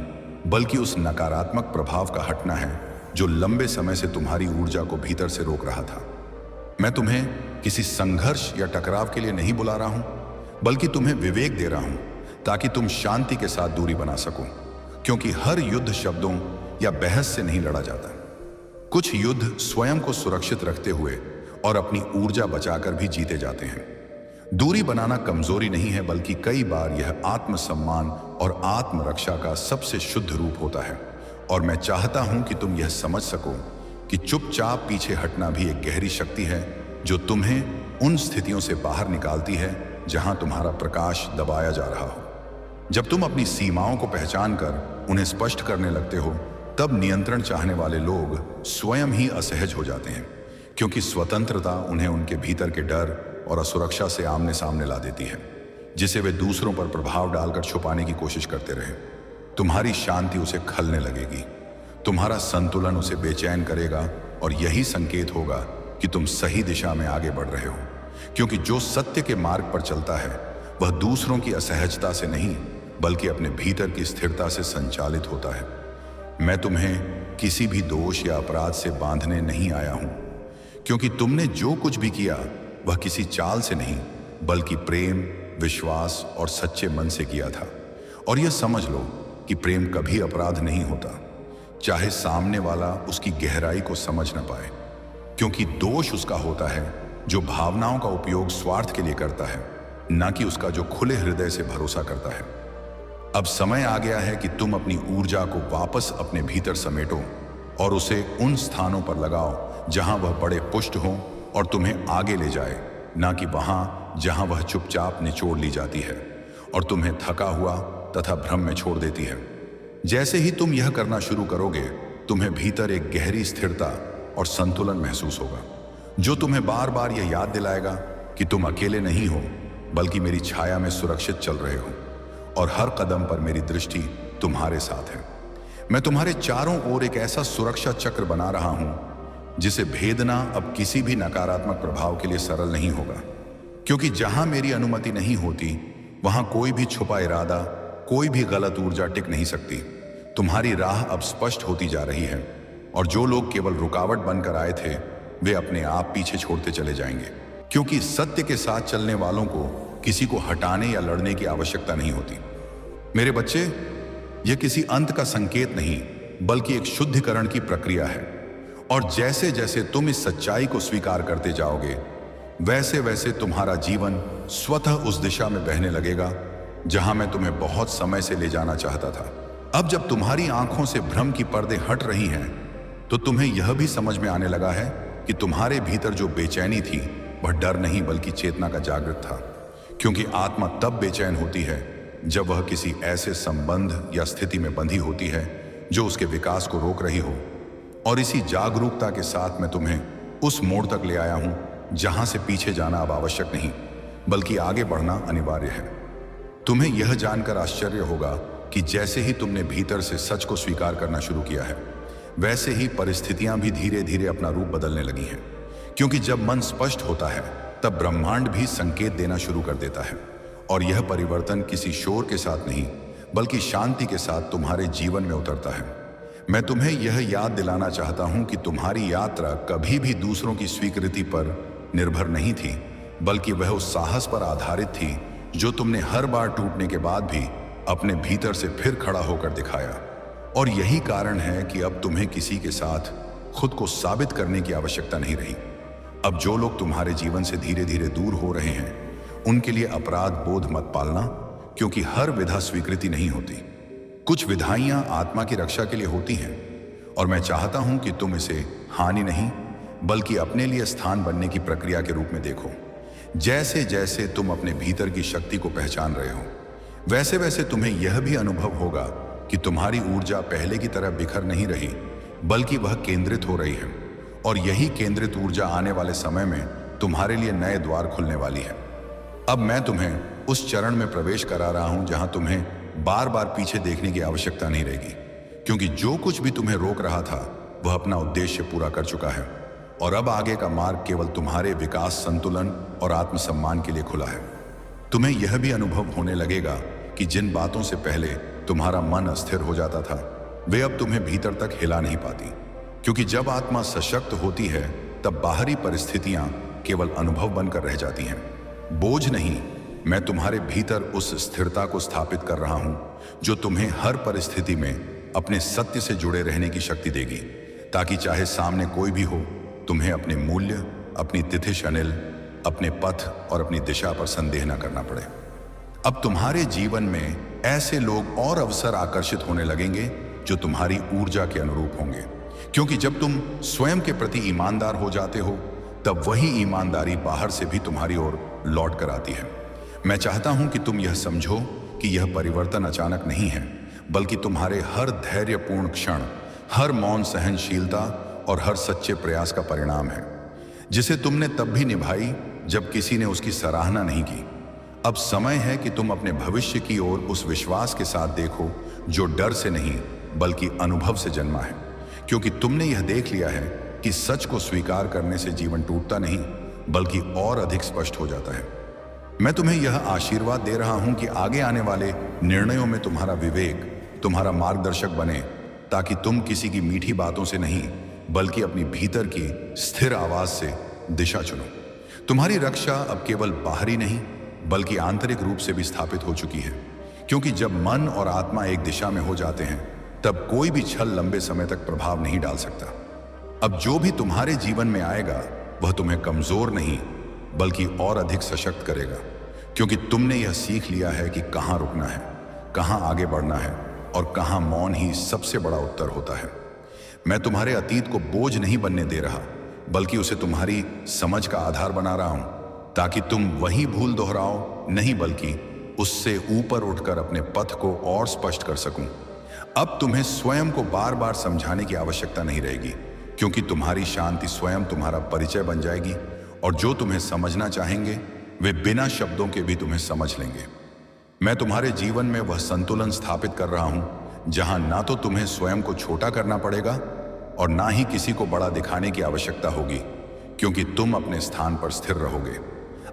बल्कि उस नकारात्मक प्रभाव का हटना है जो लंबे समय से तुम्हारी ऊर्जा को भीतर से रोक रहा था। मैं तुम्हें किसी संघर्ष या टकराव के लिए नहीं बुला रहा हूं, बल्कि तुम्हें विवेक दे रहा हूं, ताकि तुम शांति के साथ दूरी बना सको, क्योंकि हर युद्ध शब्दों या बहस से नहीं लड़ा जाता। कुछ युद्ध स्वयं को सुरक्षित रखते हुए और अपनी ऊर्जा बचाकर भी जीते जाते हैं। दूरी बनाना कमजोरी नहीं है, बल्कि कई बार यह आत्मसम्मान और आत्मरक्षा का सबसे शुद्ध रूप होता है। और मैं चाहता हूं कि तुम यह समझ सको कि चुपचाप पीछे हटना भी एक गहरी शक्ति है, जो तुम्हें उन स्थितियों से बाहर निकालती है जहां तुम्हारा प्रकाश दबाया जा रहा हो। जब तुम अपनी सीमाओं को पहचान कर उन्हें स्पष्ट करने लगते हो, तब नियंत्रण चाहने वाले लोग स्वयं ही असहज हो जाते हैं, क्योंकि स्वतंत्रता उन्हें उनके भीतर के डर और असुरक्षा से आमने सामने ला देती है, जिसे वे दूसरों पर प्रभाव डालकर छुपाने की कोशिश करते रहे। तुम्हारी शांति उसे खलने लगेगी, तुम्हारा संतुलन उसे बेचैन करेगा, और यही संकेत होगा कि तुम सही दिशा में आगे बढ़ रहे हो, क्योंकि जो सत्य के मार्ग पर चलता है वह दूसरों की असहजता से नहीं, बल्कि अपने भीतर की स्थिरता से संचालित होता है। मैं तुम्हें किसी भी दोष या अपराध से बांधने नहीं आया हूं, क्योंकि तुमने जो कुछ भी किया वह किसी चाल से नहीं, बल्कि प्रेम, विश्वास और सच्चे मन से किया था। और यह समझ लो कि प्रेम कभी अपराध नहीं होता, चाहे सामने वाला उसकी गहराई को समझ न पाए, क्योंकि दोष उसका होता है जो भावनाओं का उपयोग स्वार्थ के लिए करता है, न कि उसका जो खुले हृदय से भरोसा करता है। अब समय आ गया है कि तुम अपनी ऊर्जा को वापस अपने भीतर समेटो और उसे उन स्थानों पर लगाओ जहां वह बड़े पुष्ट हो और तुम्हें आगे ले जाए, ना कि वहां जहां वह चुपचाप निचोड़ ली जाती है और तुम्हें थका हुआ तथा भ्रम में छोड़ देती है। जैसे ही तुम यह करना शुरू करोगे, तुम्हें भीतर एक गहरी स्थिरता और संतुलन महसूस होगा, जो तुम्हें बार बार यह याद दिलाएगा कि तुम अकेले नहीं हो, बल्कि मेरी छाया में सुरक्षित चल रहे हो, और हर कदम पर मेरी दृष्टि तुम्हारे साथ है। मैं तुम्हारे चारों ओर एक ऐसा सुरक्षा चक्र बना रहा हूं जिसे भेदना अब किसी भी नकारात्मक प्रभाव के लिए सरल नहीं होगा, क्योंकि जहां मेरी अनुमति नहीं होती वहां कोई भी छुपा इरादा, कोई भी गलत ऊर्जा टिक नहीं सकती। तुम्हारी राह अब स्पष्ट होती जा रही है, और जो लोग केवल रुकावट बनकर आए थे वे अपने आप पीछे छोड़ते चले जाएंगे, क्योंकि सत्य के साथ चलने वालों को किसी को हटाने या लड़ने की आवश्यकता नहीं होती। मेरे बच्चे, यह किसी अंत का संकेत नहीं, बल्कि एक शुद्धिकरण की प्रक्रिया है, और जैसे जैसे तुम इस सच्चाई को स्वीकार करते जाओगे, वैसे वैसे तुम्हारा जीवन स्वतः उस दिशा में बहने लगेगा जहां मैं तुम्हें बहुत समय से ले जाना चाहता था। अब जब तुम्हारी आंखों से भ्रम की पर्दे हट रही हैं, तो तुम्हें यह भी समझ में आने लगा है कि तुम्हारे भीतर जो बेचैनी थी वह डर नहीं, बल्कि चेतना का जागृत था, क्योंकि आत्मा तब बेचैन होती है जब वह किसी ऐसे संबंध या स्थिति में बंधी होती है जो उसके विकास को रोक रही हो। और इसी जागरूकता के साथ मैं तुम्हें उस मोड़ तक ले आया हूं जहां से पीछे जाना अब आवश्यक नहीं, बल्कि आगे बढ़ना अनिवार्य है। तुम्हें यह जानकर आश्चर्य होगा कि जैसे ही तुमने भीतर से सच को स्वीकार करना शुरू किया है, वैसे ही परिस्थितियां भी धीरे धीरे अपना रूप बदलने लगी हैं, क्योंकि जब मन स्पष्ट होता है तब ब्रह्मांड भी संकेत देना शुरू कर देता है, और यह परिवर्तन किसी शोर के साथ नहीं बल्कि शांति के साथ तुम्हारे जीवन में उतरता है। मैं तुम्हें यह याद दिलाना चाहता हूं कि तुम्हारी यात्रा कभी भी दूसरों की स्वीकृति पर निर्भर नहीं थी, बल्कि वह उस साहस पर आधारित थी जो तुमने हर बार टूटने के बाद भी अपने भीतर से फिर खड़ा होकर दिखाया। और यही कारण है कि अब तुम्हें किसी के साथ खुद को साबित करने की आवश्यकता नहीं रही। अब जो लोग तुम्हारे जीवन से धीरे धीरे दूर हो रहे हैं, उनके लिए अपराध बोध मत पालना, क्योंकि हर विधा स्वीकृति नहीं होती। कुछ विधाइयां आत्मा की रक्षा के लिए होती हैं, और मैं चाहता हूं कि तुम इसे हानि नहीं बल्कि अपने लिए स्थान बनने की प्रक्रिया के रूप में देखो। जैसे जैसे तुम अपने भीतर की शक्ति को पहचान रहे हो, वैसे वैसे तुम्हें यह भी अनुभव होगा कि तुम्हारी ऊर्जा पहले की तरह बिखर नहीं रही, बल्कि वह केंद्रित हो रही है। और यही केंद्रित ऊर्जा आने वाले समय में तुम्हारे लिए नए द्वार खुलने वाली है। अब मैं तुम्हें उस चरण में प्रवेश करा रहा हूं जहां तुम्हें बार बार पीछे देखने की आवश्यकता नहीं रहेगी, क्योंकि जो कुछ भी तुम्हें रोक रहा था वह अपना उद्देश्य पूरा कर चुका है। और अब आगे का मार्ग केवल तुम्हारे विकास, संतुलन और आत्मसम्मान के लिए खुला है। तुम्हें यह भी अनुभव होने लगेगा कि जिन बातों से पहले तुम्हारा मन अस्थिर हो जाता था, वे अब तुम्हें भीतर तक हिला नहीं पाती, क्योंकि जब आत्मा सशक्त होती है तब बाहरी परिस्थितियां केवल अनुभव बनकर रह जाती हैं, बोझ नहीं। मैं तुम्हारे भीतर उस स्थिरता को स्थापित कर रहा हूं जो तुम्हें हर परिस्थिति में अपने सत्य से जुड़े रहने की शक्ति देगी, ताकि चाहे सामने कोई भी हो, तुम्हें अपने मूल्य, अपनी तिथिश अनिल, अपने पथ और अपनी दिशा पर संदेह न करना पड़े। अब तुम्हारे जीवन में ऐसे लोग और अवसर आकर्षित होने लगेंगे जो तुम्हारी ऊर्जा के अनुरूप होंगे, क्योंकि जब तुम स्वयं के प्रति ईमानदार हो जाते हो, तब वही ईमानदारी बाहर से भी तुम्हारी ओर लौट कर आती है। मैं चाहता हूं कि तुम यह समझो कि यह परिवर्तन अचानक नहीं है, बल्कि तुम्हारे हर धैर्यपूर्ण क्षण, हर मौन सहनशीलता और हर सच्चे प्रयास का परिणाम है, जिसे तुमने तब भी निभाई जब किसी ने उसकी सराहना नहीं की। अब समय है कि तुम अपने भविष्य की ओर उस विश्वास के साथ देखो जो डर से नहीं बल्कि अनुभव से जन्मा है, क्योंकि तुमने यह देख लिया है कि सच को स्वीकार करने से जीवन टूटता नहीं बल्कि और अधिक स्पष्ट हो जाता है। मैं तुम्हें यह आशीर्वाद दे रहा हूं कि आगे आने वाले निर्णयों में तुम्हारा विवेक तुम्हारा मार्गदर्शक बने, ताकि तुम किसी की मीठी बातों से नहीं बल्कि अपनी भीतर की स्थिर आवाज से दिशा चुनो। तुम्हारी रक्षा अब केवल बाहरी नहीं बल्कि आंतरिक रूप से भी स्थापित हो चुकी है, क्योंकि जब मन और आत्मा एक दिशा में हो जाते हैं तब कोई भी छल लंबे समय तक प्रभाव नहीं डाल सकता। अब जो भी तुम्हारे जीवन में आएगा वह तुम्हें कमजोर नहीं बल्कि और अधिक सशक्त करेगा, क्योंकि तुमने यह सीख लिया है कि कहां रुकना है, कहां आगे बढ़ना है और कहां मौन ही सबसे बड़ा उत्तर होता है। मैं तुम्हारे अतीत को बोझ नहीं बनने दे रहा, बल्कि उसे तुम्हारी समझ का आधार बना रहा हूं, ताकि तुम वही भूल दोहराओ नहीं बल्कि उससे ऊपर उठकर अपने पथ को और स्पष्ट कर सकूं। अब तुम्हें स्वयं को बार बार समझाने की आवश्यकता नहीं रहेगी, क्योंकि तुम्हारी शांति स्वयं तुम्हारा परिचय बन जाएगी, और जो तुम्हें समझना चाहेंगे वे बिना शब्दों के भी तुम्हें समझ लेंगे। मैं तुम्हारे जीवन में वह संतुलन स्थापित कर रहा हूं जहां ना तो तुम्हें स्वयं को छोटा करना पड़ेगा और ना ही किसी को बड़ा दिखाने की आवश्यकता होगी, क्योंकि तुम अपने स्थान पर स्थिर रहोगे।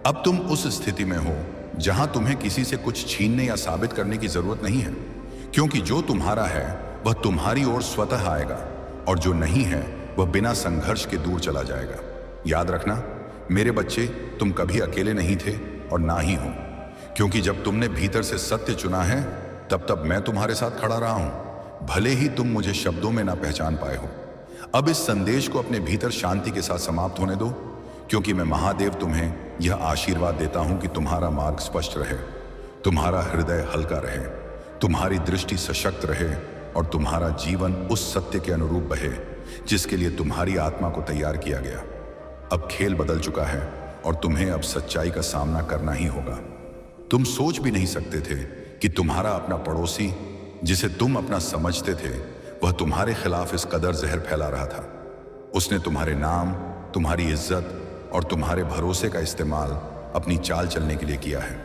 अब तुम उस स्थिति में हो जहां तुम्हें किसी से कुछ छीनने या साबित करने की जरूरत नहीं है, क्योंकि जो तुम्हारा है वह तुम्हारी ओर स्वतः आएगा और जो नहीं है वह बिना संघर्ष के दूर चला जाएगा। याद रखना मेरे बच्चे, तुम कभी अकेले नहीं थे और ना ही हो, क्योंकि जब तुमने भीतर से सत्य चुना है तब तब मैं तुम्हारे साथ खड़ा रहा हूं, भले ही तुम मुझे शब्दों में ना पहचान पाए हो। अब इस संदेश को अपने भीतर शांति के साथ समाप्त होने दो, क्योंकि मैं महादेव तुम्हें यह आशीर्वाद देता हूं कि तुम्हारा मार्ग स्पष्ट रहे, तुम्हारा हृदय हल्का रहे, तुम्हारी दृष्टि सशक्त रहे और तुम्हारा जीवन उस सत्य के अनुरूप बहे जिसके लिए तुम्हारी आत्मा को तैयार किया गया। अब खेल बदल चुका है और तुम्हें अब सच्चाई का सामना करना ही होगा। तुम सोच भी नहीं सकते थे कि तुम्हारा अपना पड़ोसी, जिसे तुम अपना समझते थे, वह तुम्हारे खिलाफ इस कदर जहर फैला रहा था। उसने तुम्हारे नाम, तुम्हारी इज्जत और तुम्हारे भरोसे का इस्तेमाल अपनी चाल चलने के लिए किया है।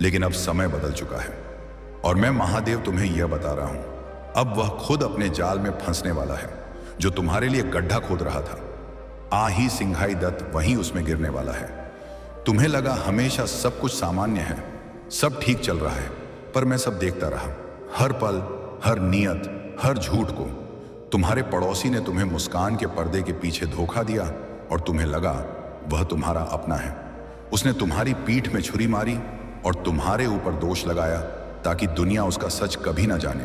लेकिन अब समय बदल चुका है और मैं महादेव तुम्हें यह बता रहा हूं, अब वह खुद अपने जाल में फंसने वाला है जो तुम्हारे लिए गड्ढा खोद रहा था। आ ही सिंघाई दत्त वहीं उसमें गिरने वाला है। तुम्हें लगा हमेशा सब कुछ सामान्य है, सब ठीक चल रहा है, पर मैं सब देखता रहा, हर पल, हर नियत, हर झूठ को। तुम्हारे पड़ोसी ने तुम्हें मुस्कान के पर्दे के पीछे धोखा दिया और तुम्हें लगा वह तुम्हारा अपना है। उसने तुम्हारी पीठ में छुरी मारी और तुम्हारे ऊपर दोष लगाया ताकि दुनिया उसका सच कभी ना जाने।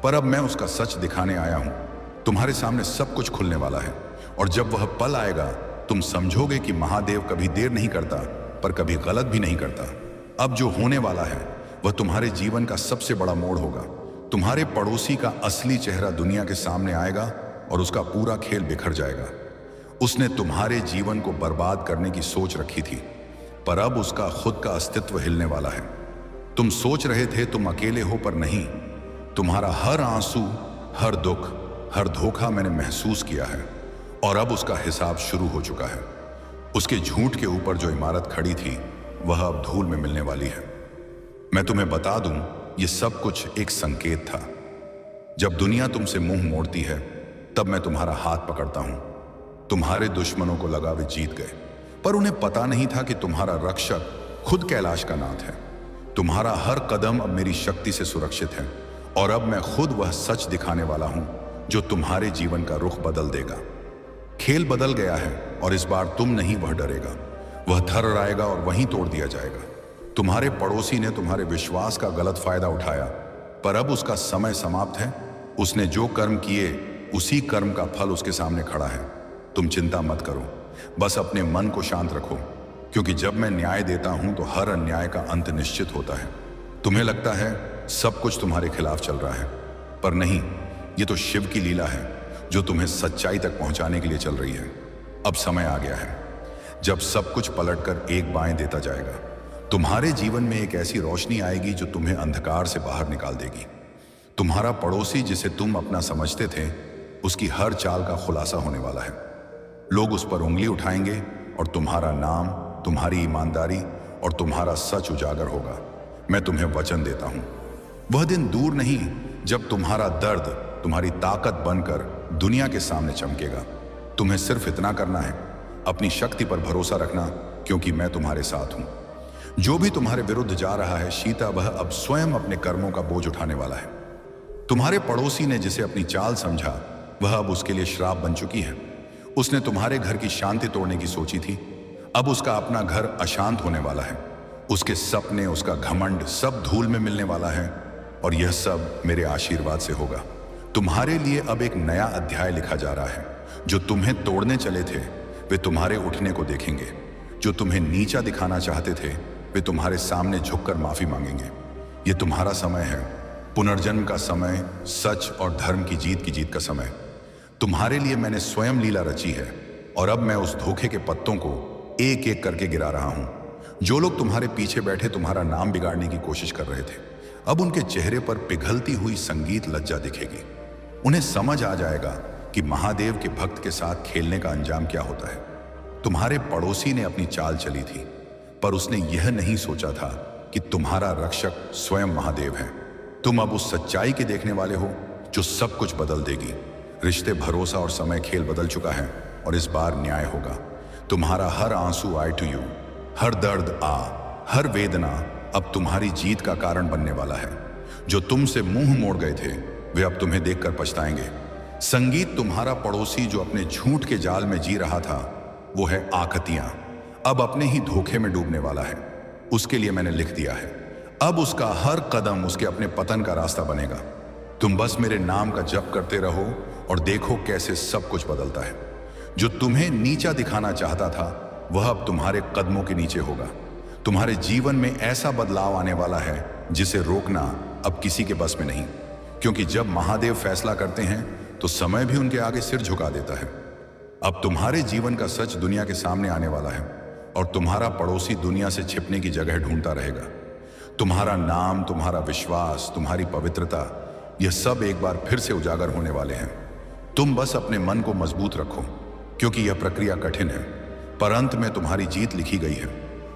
पर अब मैं उसका सच दिखाने आया हूं। तुम्हारे सामने सब कुछ खुलने वाला है और जब वह पल आएगा तुम समझोगे कि महादेव कभी देर नहीं करता, पर कभी गलत भी नहीं करता। अब जो होने वाला है वह तुम्हारे जीवन का सबसे बड़ा मोड़ होगा। तुम्हारे पड़ोसी का असली चेहरा दुनिया के सामने आएगा और उसका पूरा खेल बिखर जाएगा। उसने तुम्हारे जीवन को बर्बाद करने की सोच रखी थी, पर अब उसका खुद का अस्तित्व हिलने वाला है। तुम सोच रहे थे तुम अकेले हो, पर नहीं। तुम्हारा हर आंसू, हर दुख, हर धोखा मैंने महसूस किया है और अब उसका हिसाब शुरू हो चुका है। उसके झूठ के ऊपर जो इमारत खड़ी थी वह अब धूल में मिलने वाली है। मैं तुम्हें बता दूं, यह सब कुछ एक संकेत था। जब दुनिया तुमसे मुंह मोड़ती है तब मैं तुम्हारा हाथ पकड़ता हूं। तुम्हारे दुश्मनों को लगा वे जीत गए, पर उन्हें पता नहीं था कि तुम्हारा रक्षक खुद कैलाश का नाथ है। तुम्हारा हर कदम अब मेरी शक्ति से सुरक्षित है और अब मैं खुद वह सच दिखाने वाला हूं जो तुम्हारे जीवन का रुख बदल देगा। खेल बदल गया है और इस बार तुम नहीं, वह डरेगा, वह थर्राएगा और वहीं तोड़ दिया जाएगा। तुम्हारे पड़ोसी ने तुम्हारे विश्वास का गलत फायदा उठाया, पर अब उसका समय समाप्त है। उसने जो कर्म किए उसी कर्म का फल उसके सामने खड़ा है। तुम चिंता मत करो, बस अपने मन को शांत रखो, क्योंकि जब मैं न्याय देता हूं तो हर अन्याय का अंत निश्चित होता है। तुम्हें लगता है सब कुछ तुम्हारे खिलाफ चल रहा है, पर नहीं, ये तो शिव की लीला है जो तुम्हें सच्चाई तक पहुंचाने के लिए चल रही है। अब समय आ गया है जब सब कुछ पलटकर एक बाएं देता जाएगा। तुम्हारे जीवन में एक ऐसी रोशनी आएगी जो तुम्हें अंधकार से बाहर निकाल देगी। तुम्हारा पड़ोसी जिसे तुम अपना समझते थे, उसकी हर चाल का खुलासा होने वाला है। लोग उस पर उंगली उठाएंगे और तुम्हारा नाम, तुम्हारी ईमानदारी और तुम्हारा सच उजागर होगा। मैं तुम्हें वचन देता हूं, वह दिन दूर नहीं जब तुम्हारा दर्द तुम्हारी ताकत बनकर दुनिया के सामने चमकेगा। तुम्हें सिर्फ इतना करना है, अपनी शक्ति पर भरोसा रखना, क्योंकि मैं तुम्हारे साथ हूं। जो भी तुम्हारे विरुद्ध जा रहा है शीता, वह अब स्वयं अपने कर्मों का बोझ उठाने वाला है। तुम्हारे पड़ोसी ने जिसे अपनी चाल समझा, वह अब उसके लिए श्राप बन चुकी है। उसने तुम्हारे घर की शांति तोड़ने की सोची थी, अब उसका अपना घर अशांत होने वाला है। उसके सपने, उसका घमंड, सब धूल में मिलने वाला है और यह सब मेरे आशीर्वाद से होगा। तुम्हारे लिए अब एक नया अध्याय लिखा जा रहा है। जो तुम्हें तोड़ने चले थे वे तुम्हारे उठने को देखेंगे। जो तुम्हें नीचा दिखाना चाहते थे वे तुम्हारे सामने झुककर माफी मांगेंगे। ये तुम्हारा समय है, पुनर्जन्म का समय, सच और धर्म की जीत का समय। तुम्हारे लिए मैंने स्वयं लीला रची है और अब मैं उस धोखे के पत्तों को एक एक करके गिरा रहा हूं। जो लोग तुम्हारे पीछे बैठे तुम्हारा नाम बिगाड़ने की कोशिश कर रहे थे, अब उनके चेहरे पर पिघलती हुई संगीत लज्जा दिखेगी। उन्हें समझ आ जाएगा कि महादेव के भक्त के साथ खेलने का अंजाम क्या होता है। तुम्हारे पड़ोसी ने अपनी चाल चली थी, पर उसने यह नहीं सोचा था कि तुम्हारा रक्षक स्वयं महादेव है। तुम अब उस सच्चाई के देखने वाले हो जो सब कुछ बदल देगी। रिश्ते, भरोसा और समय खेल बदल चुका है और इस बार न्याय होगा। तुम्हारा हर आंसू आई टू यू, हर दर्द आ, हर वेदना अब तुम्हारी जीत का कारण बनने वाला है। जो तुमसे मुंह मोड़ गए थे वे अब तुम्हें देखकर पछताएंगे। संगीत, तुम्हारा पड़ोसी जो अपने झूठ के जाल में जी रहा था, वो है आखतियां, अब अपने ही धोखे में डूबने वाला है। उसके लिए मैंने लिख दिया है, अब उसका हर कदम उसके अपने पतन का रास्ता बनेगा। तुम बस मेरे नाम का जप करते रहो और देखो कैसे सब कुछ बदलता है। जो तुम्हें नीचा दिखाना चाहता था वह अब तुम्हारे कदमों के नीचे होगा। तुम्हारे जीवन में ऐसा बदलाव आने वाला है जिसे रोकना अब किसी के बस में नहीं, क्योंकि जब महादेव फैसला करते हैं तो समय भी उनके आगे सिर झुका देता है। अब तुम्हारे जीवन का सच दुनिया के सामने आने वाला है और तुम्हारा पड़ोसी दुनिया से छिपने की जगह ढूंढता रहेगा। तुम्हारा नाम, तुम्हारा विश्वास, तुम्हारी पवित्रता, यह सब एक बार फिर से उजागर होने वाले हैं। तुम बस अपने मन को मजबूत रखो, क्योंकि यह प्रक्रिया कठिन है, पर अंत में तुम्हारी जीत लिखी गई है।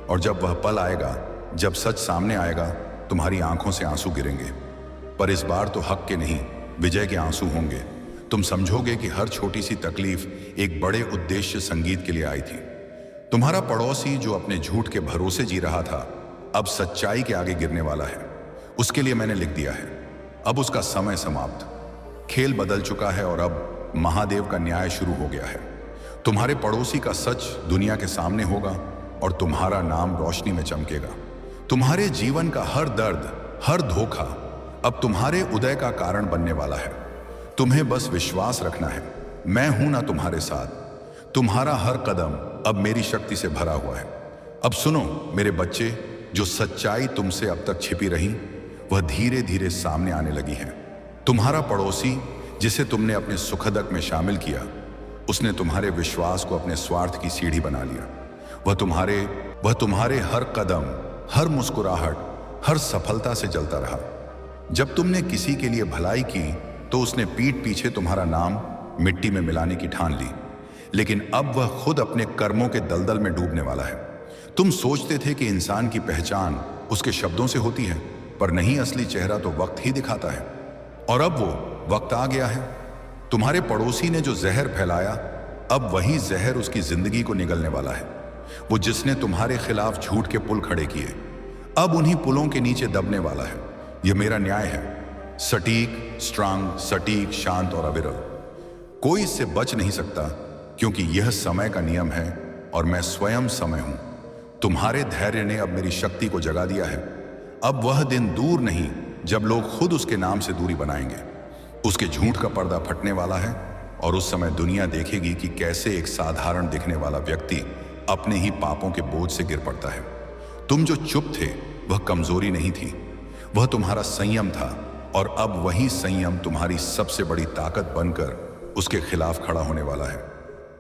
और जब वह पल आएगा, जब सच सामने आएगा, तुम्हारी आंखों से आंसू गिरेंगे, पर इस बार तो हक के नहीं, विजय के आंसू होंगे। तुम समझोगे कि हर छोटी सी तकलीफ एक बड़े उद्देश्य, संगीत के लिए आई थी। तुम्हारा पड़ोसी जो अपने झूठ के भरोसे जी रहा था, अब सच्चाई के आगे गिरने वाला है, उसके लिए मैंने लिख दिया है। अब उसका समय समाप्त, खेल बदल चुका है और अब महादेव का न्याय शुरू हो गया है। तुम्हारे पड़ोसी का सच दुनिया के सामने होगा और तुम्हारा नाम रोशनी में चमकेगा। तुम्हारे जीवन का हर दर्द, हर धोखा अब तुम्हारे उदय का कारण बनने वाला है। तुम्हें बस विश्वास रखना है, मैं हूं ना तुम्हारे साथ। तुम्हारा हर कदम अब मेरी शक्ति से भरा हुआ है। अब सुनो मेरे बच्चे, जो सच्चाई तुमसे अब तक छिपी रही वह धीरे धीरे सामने आने लगी है। तुम्हारा पड़ोसी जिसे तुमने अपने सुखदक में शामिल किया, उसने तुम्हारे विश्वास को अपने स्वार्थ की सीढ़ी बना लिया। वह तुम्हारे हर कदम, हर मुस्कुराहट, हर सफलता से जलता रहा। जब तुमने किसी के लिए भलाई की तो उसने पीठ पीछे तुम्हारा नाम मिट्टी में मिलाने की ठान ली, लेकिन अब वह खुद अपने कर्मों के दलदल में डूबने वाला है। तुम सोचते थे कि इंसान की पहचान उसके शब्दों से होती है, पर नहीं, असली चेहरा तो वक्त ही दिखाता है। और अब वो वक्त आ गया है। तुम्हारे पड़ोसी ने जो जहर फैलाया, अब वही जहर उसकी जिंदगी को निगलने वाला है। वो जिसने तुम्हारे खिलाफ झूठ के पुल खड़े किए, अब उन्हीं पुलों के नीचे दबने वाला है। यह मेरा न्याय है, सटीक, स्ट्रांग, सटीक, शांत और अविरल। कोई इससे बच नहीं सकता, क्योंकि यह समय का नियम है और मैं स्वयं समय हूं। तुम्हारे धैर्य ने अब मेरी शक्ति को जगा दिया है। अब वह दिन दूर नहीं जब लोग खुद उसके नाम से दूरी बनाएंगे। उसके झूठ का पर्दा फटने वाला है और उस समय दुनिया देखेगी कि कैसे एक साधारण दिखने वाला व्यक्ति अपने ही पापों के बोझ से गिर पड़ता है। तुम जो चुप थे वह कमजोरी नहीं थी, वह तुम्हारा संयम था, और अब वही संयम तुम्हारी सबसे बड़ी ताकत बनकर उसके खिलाफ खड़ा होने वाला है।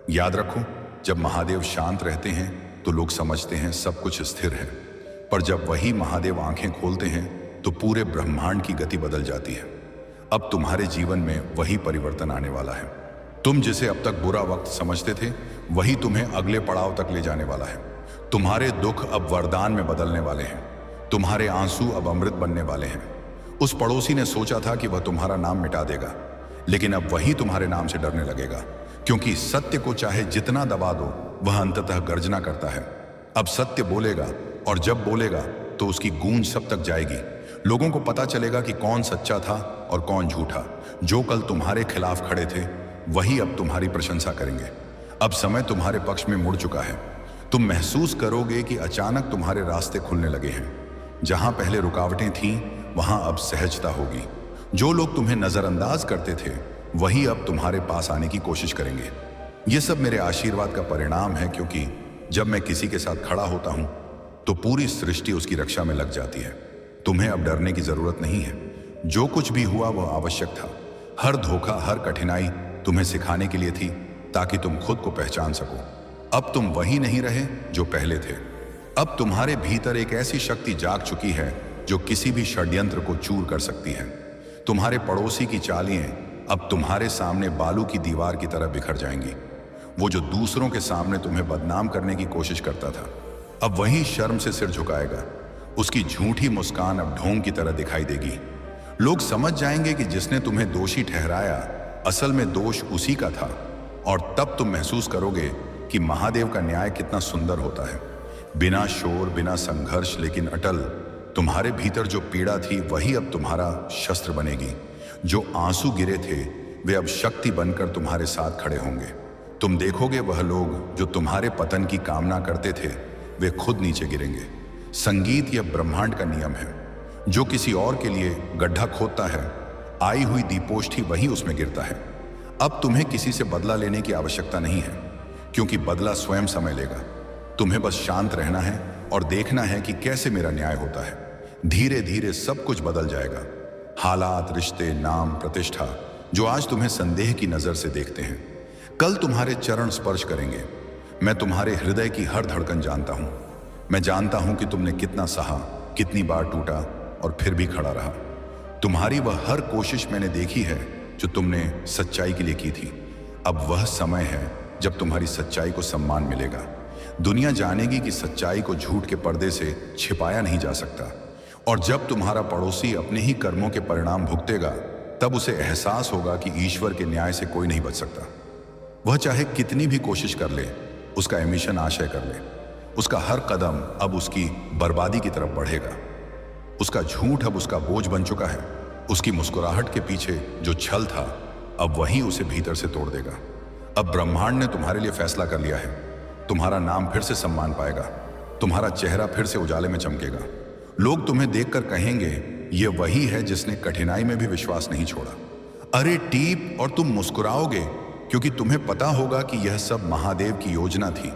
याद रखो, जब महादेव शांत रहते हैं तो लोग समझते हैं सब कुछ स्थिर है, पर जब वही महादेव आंखें खोलते हैं तो पूरे ब्रह्मांड की गति बदल जाती है। अब तुम्हारे जीवन में वही परिवर्तन आने वाला है। तुम जिसे अब तक बुरा वक्त समझते थे, वही तुम्हें अगले पड़ाव तक ले जाने वाला है। तुम्हारे दुख अब वरदान में बदलने वाले हैं, तुम्हारे आंसू अब अमृत बनने वाले हैं। उस पड़ोसी ने सोचा था कि वह तुम्हारा नाम मिटा देगा, लेकिन अब वही तुम्हारे नाम से डरने लगेगा, क्योंकि सत्य को चाहे जितना दबा दो वह अंततः गर्जना करता है। अब सत्य बोलेगा, और जब बोलेगा तो उसकी गूंज सब तक जाएगी। लोगों को पता चलेगा कि कौन सच्चा था और कौन झूठा। जो कल तुम्हारे खिलाफ खड़े थे वही अब तुम्हारी प्रशंसा करेंगे। अब समय तुम्हारे पक्ष में मुड़ चुका है। तुम महसूस करोगे कि अचानक तुम्हारे रास्ते खुलने लगे हैं। जहां पहले रुकावटें थीं वहां अब सहजता होगी। जो लोग तुम्हें नजरअंदाज करते थे वही अब तुम्हारे पास आने की कोशिश करेंगे। यह सब मेरे आशीर्वाद का परिणाम है, क्योंकि जब मैं किसी के साथ खड़ा होता हूं तो पूरी सृष्टि उसकी रक्षा में लग जाती है। तुम्हें अब डरने की जरूरत नहीं है। जो कुछ भी हुआ वह आवश्यक था। हर धोखा, हर कठिनाई तुम्हें सिखाने के लिए थी, ताकि तुम खुद को पहचान सको। अब तुम वही नहीं रहे जो पहले थे। अब तुम्हारे भीतर एक ऐसी शक्ति जाग चुकी है जो किसी भी षड्यंत्र को चूर कर सकती है। तुम्हारे पड़ोसी की चालें अब तुम्हारे सामने बालू की दीवार की तरह बिखर जाएंगी। वो जो दूसरों के सामने तुम्हें बदनाम करने की कोशिश करता था, अब वही शर्म से सिर झुकाएगा। उसकी झूठी मुस्कान अब ढोंग की तरह दिखाई देगी। लोग समझ जाएंगे कि जिसने तुम्हें दोषी ठहराया असल में दोष उसी का था, और तब तुम महसूस करोगे कि महादेव का न्याय कितना सुंदर होता है। बिना शोर, बिना संघर्ष, लेकिन अटल। तुम्हारे भीतर जो पीड़ा थी वही अब तुम्हारा शस्त्र बनेगी। जो आंसू गिरे थे वे अब शक्ति बनकर तुम्हारे साथ खड़े होंगे। तुम देखोगे वह लोग जो तुम्हारे पतन की कामना करते थे वे खुद नीचे गिरेंगे। संगीत यह ब्रह्मांड का नियम है। जो किसी और के लिए गड्ढा खोदता है, आई हुई दीपोष्ठी वही उसमें गिरता है। अब तुम्हें किसी से बदला लेने की आवश्यकता नहीं है, क्योंकि बदला स्वयं समय लेगा। तुम्हें बस शांत रहना है और देखना है कि कैसे मेरा न्याय होता है। धीरे धीरे सब कुछ बदल जाएगा। हालात, रिश्ते, नाम, प्रतिष्ठा जो आज तुम्हें संदेह की नजर से देखते हैं, कल तुम्हारे चरण स्पर्श करेंगे। मैं तुम्हारे हृदय की हर धड़कन जानता हूं। मैं जानता हूं कि तुमने कितना सहा, कितनी बार टूटा और फिर भी खड़ा रहा। तुम्हारी वह हर कोशिश मैंने देखी है जो तुमने सच्चाई के लिए की थी। अब वह समय है जब तुम्हारी सच्चाई को सम्मान मिलेगा। दुनिया जानेगी कि सच्चाई को झूठ के पर्दे से छिपाया नहीं जा सकता। और जब तुम्हारा पड़ोसी अपने ही कर्मों के परिणाम भुगतेगा, तब उसे एहसास होगा कि ईश्वर के न्याय से कोई नहीं बच सकता। वह चाहे कितनी भी कोशिश कर ले, उसका एमिशन आशय कर ले, उसका हर कदम अब उसकी बर्बादी की तरफ बढ़ेगा। उसका झूठ अब उसका बोझ बन चुका है। उसकी मुस्कुराहट के पीछे जो छल था, अब वही उसे भीतर से तोड़ देगा। अब ब्रह्मांड ने तुम्हारे लिए फैसला कर लिया है। तुम्हारा नाम फिर से सम्मान पाएगा, तुम्हारा चेहरा फिर से उजाले में चमकेगा। लोग तुम्हें देखकर कहेंगे, ये वही है जिसने कठिनाई में भी विश्वास नहीं छोड़ा। अरे टीप, और तुम मुस्कुराओगे क्योंकि तुम्हें पता होगा कि यह सब महादेव की योजना थी।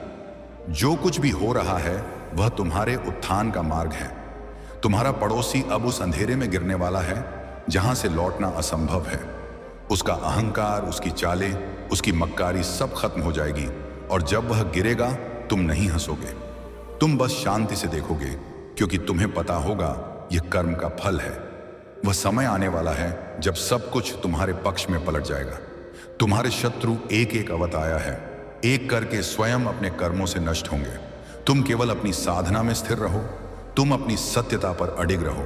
जो कुछ भी हो रहा है वह तुम्हारे उत्थान का मार्ग है। तुम्हारा पड़ोसी अब उस अंधेरे में गिरने वाला है जहां से लौटना असंभव है। उसका अहंकार, उसकी चालें, उसकी मक्कारी सब खत्म हो जाएगी, और जब वह गिरेगा तुम नहीं हंसोगे, तुम बस शांति से देखोगे, क्योंकि तुम्हें पता होगा यह कर्म का फल है। वह समय आने वाला है जब सब कुछ तुम्हारे पक्ष में पलट जाएगा। तुम्हारे शत्रु एक एक अवत आया है, एक करके स्वयं अपने कर्मों से नष्ट होंगे। तुम केवल अपनी साधना में स्थिर रहो, तुम अपनी सत्यता पर अडिग रहो।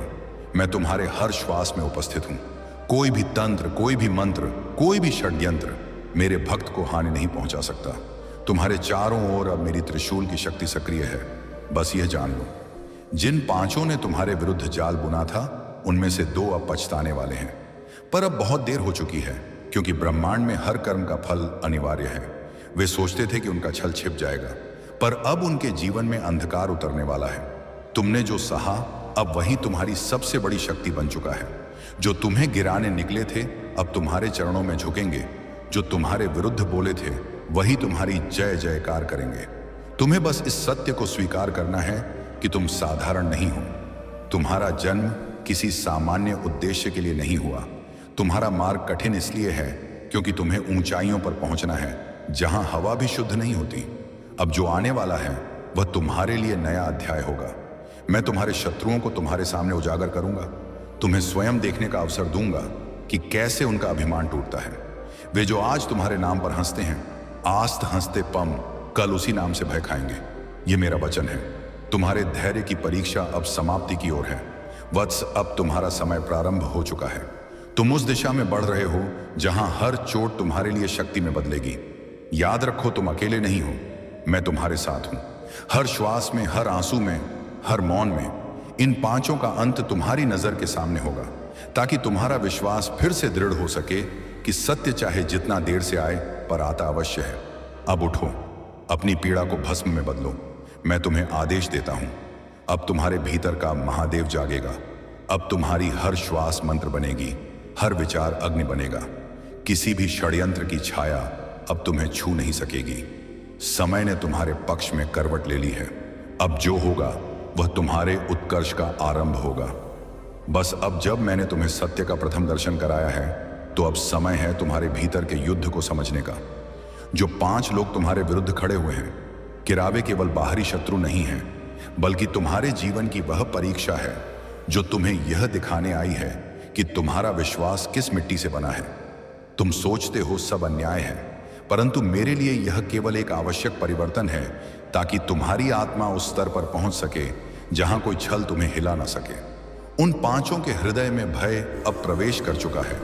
मैं तुम्हारे हर श्वास में उपस्थित हूं। कोई भी तंत्र, कोई भी मंत्र, कोई भी षड्यंत्र मेरे भक्त को हानि नहीं पहुंचा सकता। तुम्हारे चारों ओर अब मेरी त्रिशूल की शक्ति सक्रिय है। बस यह जान लो, जिन पांचों ने तुम्हारे विरुद्ध जाल बुना था, उनमें से 2 अब पछताने वाले हैं। पर अब बहुत देर हो चुकी है, क्योंकि ब्रह्मांड में हर कर्म का फल अनिवार्य है। वे सोचते थे कि उनका छल छिप जाएगा, पर अब उनके जीवन में अंधकार उतरने वाला है। तुमने जो सहा, अब वही तुम्हारी सबसे बड़ी शक्ति बन चुका है। जो तुम्हें गिराने निकले थे, अब तुम्हारे चरणों में झुकेंगे। जो तुम्हारे विरुद्ध बोले थे, वही तुम्हारी जय जयकार करेंगे। तुम्हें बस इस सत्य को स्वीकार करना है कि तुम साधारण नहीं हो। तुम्हारा जन्म किसी सामान्य उद्देश्य के लिए नहीं हुआ। तुम्हारा मार्ग कठिन इसलिए है क्योंकि तुम्हें ऊंचाइयों पर पहुंचना है, जहां हवा भी शुद्ध नहीं होती। अब जो आने वाला है वह तुम्हारे लिए नया अध्याय होगा। मैं तुम्हारे शत्रुओं को तुम्हारे सामने उजागर करूंगा। तुम्हें स्वयं देखने का अवसर दूंगा कि कैसे उनका अभिमान टूटता है। वे जो आज तुम्हारे नाम पर हंसते हैं, आस्त हंसते पम कल उसी नाम से भय खाएंगे। ये मेरा वचन है। तुम्हारे धैर्य की परीक्षा अब समाप्ति की ओर है। वत्स, अब तुम्हारा समय प्रारंभ हो चुका है। तुम उस दिशा में बढ़ रहे हो जहां हर चोट तुम्हारे लिए शक्ति में बदलेगी। याद रखो, तुम अकेले नहीं हो, मैं तुम्हारे साथ हूं। हर श्वास में, हर आंसू में, हर मौन में। इन पांचों का अंत तुम्हारी नजर के सामने होगा, ताकि तुम्हारा विश्वास फिर से दृढ़ हो सके कि सत्य चाहे जितना देर से आए, पर आता अवश्य है। अब उठो, अपनी पीड़ा को भस्म में बदलो। मैं तुम्हें आदेश देता हूं, अब तुम्हारे भीतर का महादेव जागेगा। अब तुम्हारी हर श्वास मंत्र बनेगी, हर विचार अग्नि बनेगा। किसी भी षड्यंत्र की छाया अब तुम्हें छू नहीं सकेगी। समय ने तुम्हारे पक्ष में करवट ले ली है। अब जो होगा वह तुम्हारे उत्कर्ष का आरंभ होगा। बस अब जब मैंने तुम्हें सत्य का प्रथम दर्शन कराया है, तो अब समय है तुम्हारे भीतर के युद्ध को समझने का। जो 5 लोग तुम्हारे विरुद्ध खड़े हुए हैं, किरावे केवल बाहरी शत्रु नहीं हैं, बल्कि तुम्हारे जीवन की वह परीक्षा है जो तुम्हें यह दिखाने आई है कि तुम्हारा विश्वास किस मिट्टी से बना है। तुम सोचते हो सब अन्याय है, परंतु मेरे लिए यह केवल एक आवश्यक परिवर्तन है, ताकि तुम्हारी आत्मा उस स्तर पर पहुंच सके जहां कोई छल तुम्हें हिला ना सके। उन 5 के हृदय में भय अब प्रवेश कर चुका है।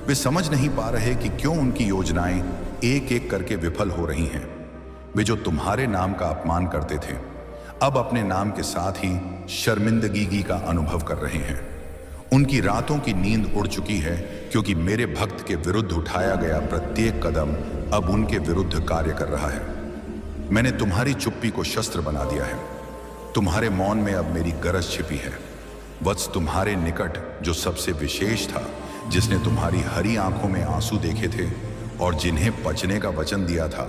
वे समझ नहीं पा रहे कि क्यों उनकी योजनाएं एक एक करके विफल हो रही हैं। वे जो तुम्हारे नाम का अपमान करते थे, अब अपने नाम के साथ ही शर्मिंदगी का अनुभव कर रहे हैं। उनकी रातों की नींद उड़ चुकी है, क्योंकि मेरे भक्त के विरुद्ध उठाया गया प्रत्येक कदम अब उनके विरुद्ध कार्य कर रहा है। मैंने तुम्हारी चुप्पी को शस्त्र बना दिया है। तुम्हारे मौन में अब मेरी गरज छिपी है। वत्स, तुम्हारे निकट जो सबसे विशेष था, जिसने तुम्हारी हरी आंखों में आंसू देखे थे और जिन्हें बचने का वचन दिया था,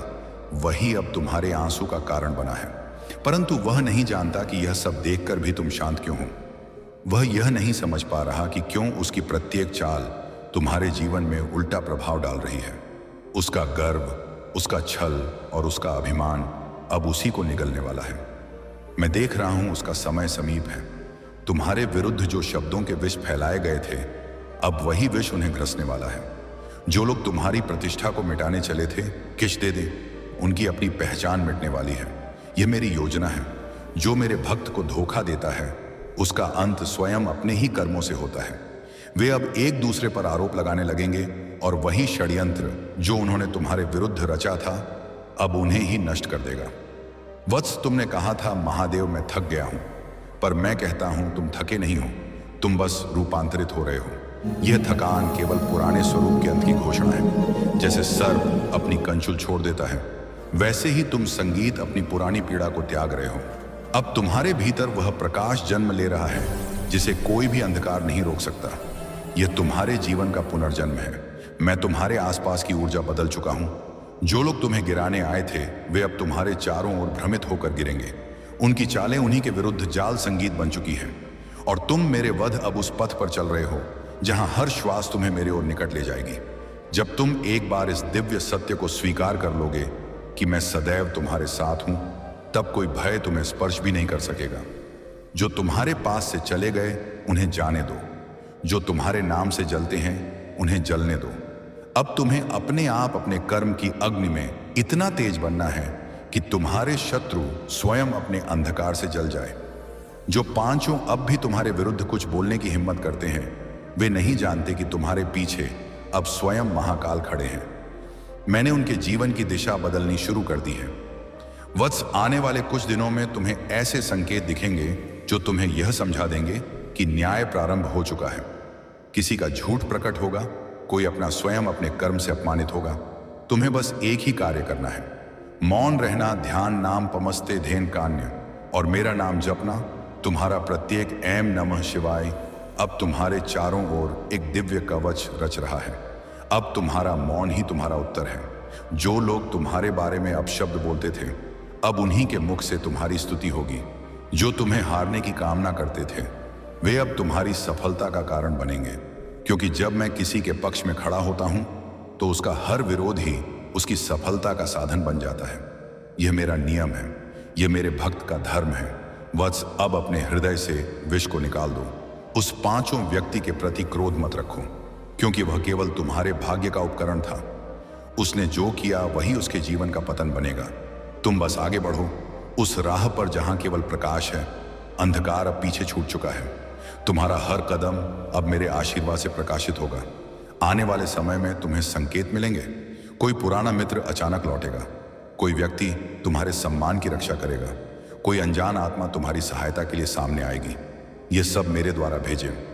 वही अब तुम्हारे आंसू का कारण बना है। परंतु वह नहीं जानता कि यह सब देखकर भी तुम शांत क्यों हो। वह यह नहीं समझ पा रहा कि क्यों उसकी प्रत्येक चाल तुम्हारे जीवन में उल्टा प्रभाव डाल रही है। उसका गर्व, उसका छल और उसका अभिमान अब उसी को निगलने वाला है। मैं देख रहा हूं उसका समय समीप है। तुम्हारे विरुद्ध जो शब्दों के विष फैलाए गए थे, अब वही विष उन्हें ग्रसने वाला है। जो लोग तुम्हारी प्रतिष्ठा को मिटाने चले थे, किश दे दे, उनकी अपनी पहचान मिटने वाली है। यह मेरी योजना है। जो मेरे भक्त को धोखा देता है, उसका अंत स्वयं अपने ही कर्मों से होता है। वे अब एक दूसरे पर आरोप लगाने लगेंगे, और वही षड्यंत्र जो उन्होंने तुम्हारे विरुद्ध रचा था, अब उन्हें ही नष्ट कर देगा। वत्स, तुमने कहा था महादेव मैं थक गया हूं, पर मैं कहता हूं तुम थके नहीं हो, तुम बस रूपांतरित हो रहे हो। यह थकान केवल पुराने स्वरूप के अंत की घोषणा है। जैसे सर्प अपनी कंचुल छोड़ देता है, वैसे ही तुम संगीत अपनी पुरानी पीड़ा को त्याग रहे हो। अब तुम्हारे भीतर वह प्रकाश जन्म ले रहा है जिसे कोई भी अंधकार नहीं रोक सकता। यह तुम्हारे जीवन का पुनर्जन्म है। मैं तुम्हारे आसपास की ऊर्जा बदल चुका हूं। जो लोग तुम्हें गिराने आए थे, वे अब तुम्हारे चारों ओर भ्रमित होकर गिरेंगे। उनकी चालें उन्हीं के विरुद्ध जाल संगीत बन चुकी है, और तुम मेरे वध अब उस पथ पर चल रहे हो जहां हर श्वास तुम्हें मेरे ओर निकट ले जाएगी। जब तुम एक बार इस दिव्य सत्य को स्वीकार कर लोगे कि मैं सदैव तुम्हारे साथ हूं, तब कोई भय तुम्हें स्पर्श भी नहीं कर सकेगा। जो तुम्हारे पास से चले गए उन्हें जाने दो, जो तुम्हारे नाम से जलते हैं उन्हें जलने दो। अब तुम्हें अपने आप अपने कर्म की अग्नि में इतना तेज बनना है कि तुम्हारे शत्रु स्वयं अपने अंधकार से जल जाए। जो पांचों अब भी तुम्हारे विरुद्ध कुछ बोलने की हिम्मत करते हैं, वे नहीं जानते कि तुम्हारे पीछे अब स्वयं महाकाल खड़े हैं। मैंने उनके जीवन की दिशा बदलनी शुरू कर दी है। वत्स, आने वाले कुछ दिनों में तुम्हें ऐसे संकेत दिखेंगे जो तुम्हें यह समझा देंगे कि न्याय प्रारंभ हो चुका है। किसी का झूठ प्रकट होगा, कोई अपना स्वयं अपने कर्म से अपमानित होगा। तुम्हें बस एक ही कार्य करना है, मौन रहना, ध्यान नाम पमस्ते धेन कान्य, और मेरा नाम जपना। तुम्हारा प्रत्येक ऐम नमः शिवाय अब तुम्हारे चारों ओर एक दिव्य कवच रच रहा है। अब तुम्हारा मौन ही तुम्हारा उत्तर है। जो लोग तुम्हारे बारे में अपशब्द बोलते थे, अब उन्हीं के मुख से तुम्हारी स्तुति होगी। जो तुम्हें हारने की कामना करते थे, वे अब तुम्हारी सफलता का कारण बनेंगे। क्योंकि जब मैं किसी के पक्ष में खड़ा होता हूं, तो उसका हर विरोध ही उसकी सफलता का साधन बन जाता है। यह मेरा नियम है, यह मेरे भक्त का धर्म है। वत्स, अब अपने हृदय से विष को निकाल दो। उस पांचों व्यक्ति के प्रति क्रोध मत रखो, क्योंकि वह केवल तुम्हारे भाग्य का उपकरण था। उसने जो किया वही उसके जीवन का पतन बनेगा। तुम बस आगे बढ़ो उस राह पर जहां केवल प्रकाश है। अंधकार अब पीछे छूट चुका है। तुम्हारा हर कदम अब मेरे आशीर्वाद से प्रकाशित होगा। आने वाले समय में तुम्हें संकेत मिलेंगे। कोई पुराना मित्र अचानक लौटेगा, कोई व्यक्ति तुम्हारे सम्मान की रक्षा करेगा, कोई अनजान आत्मा तुम्हारी सहायता के लिए सामने आएगी। ये सब मेरे द्वारा भेजे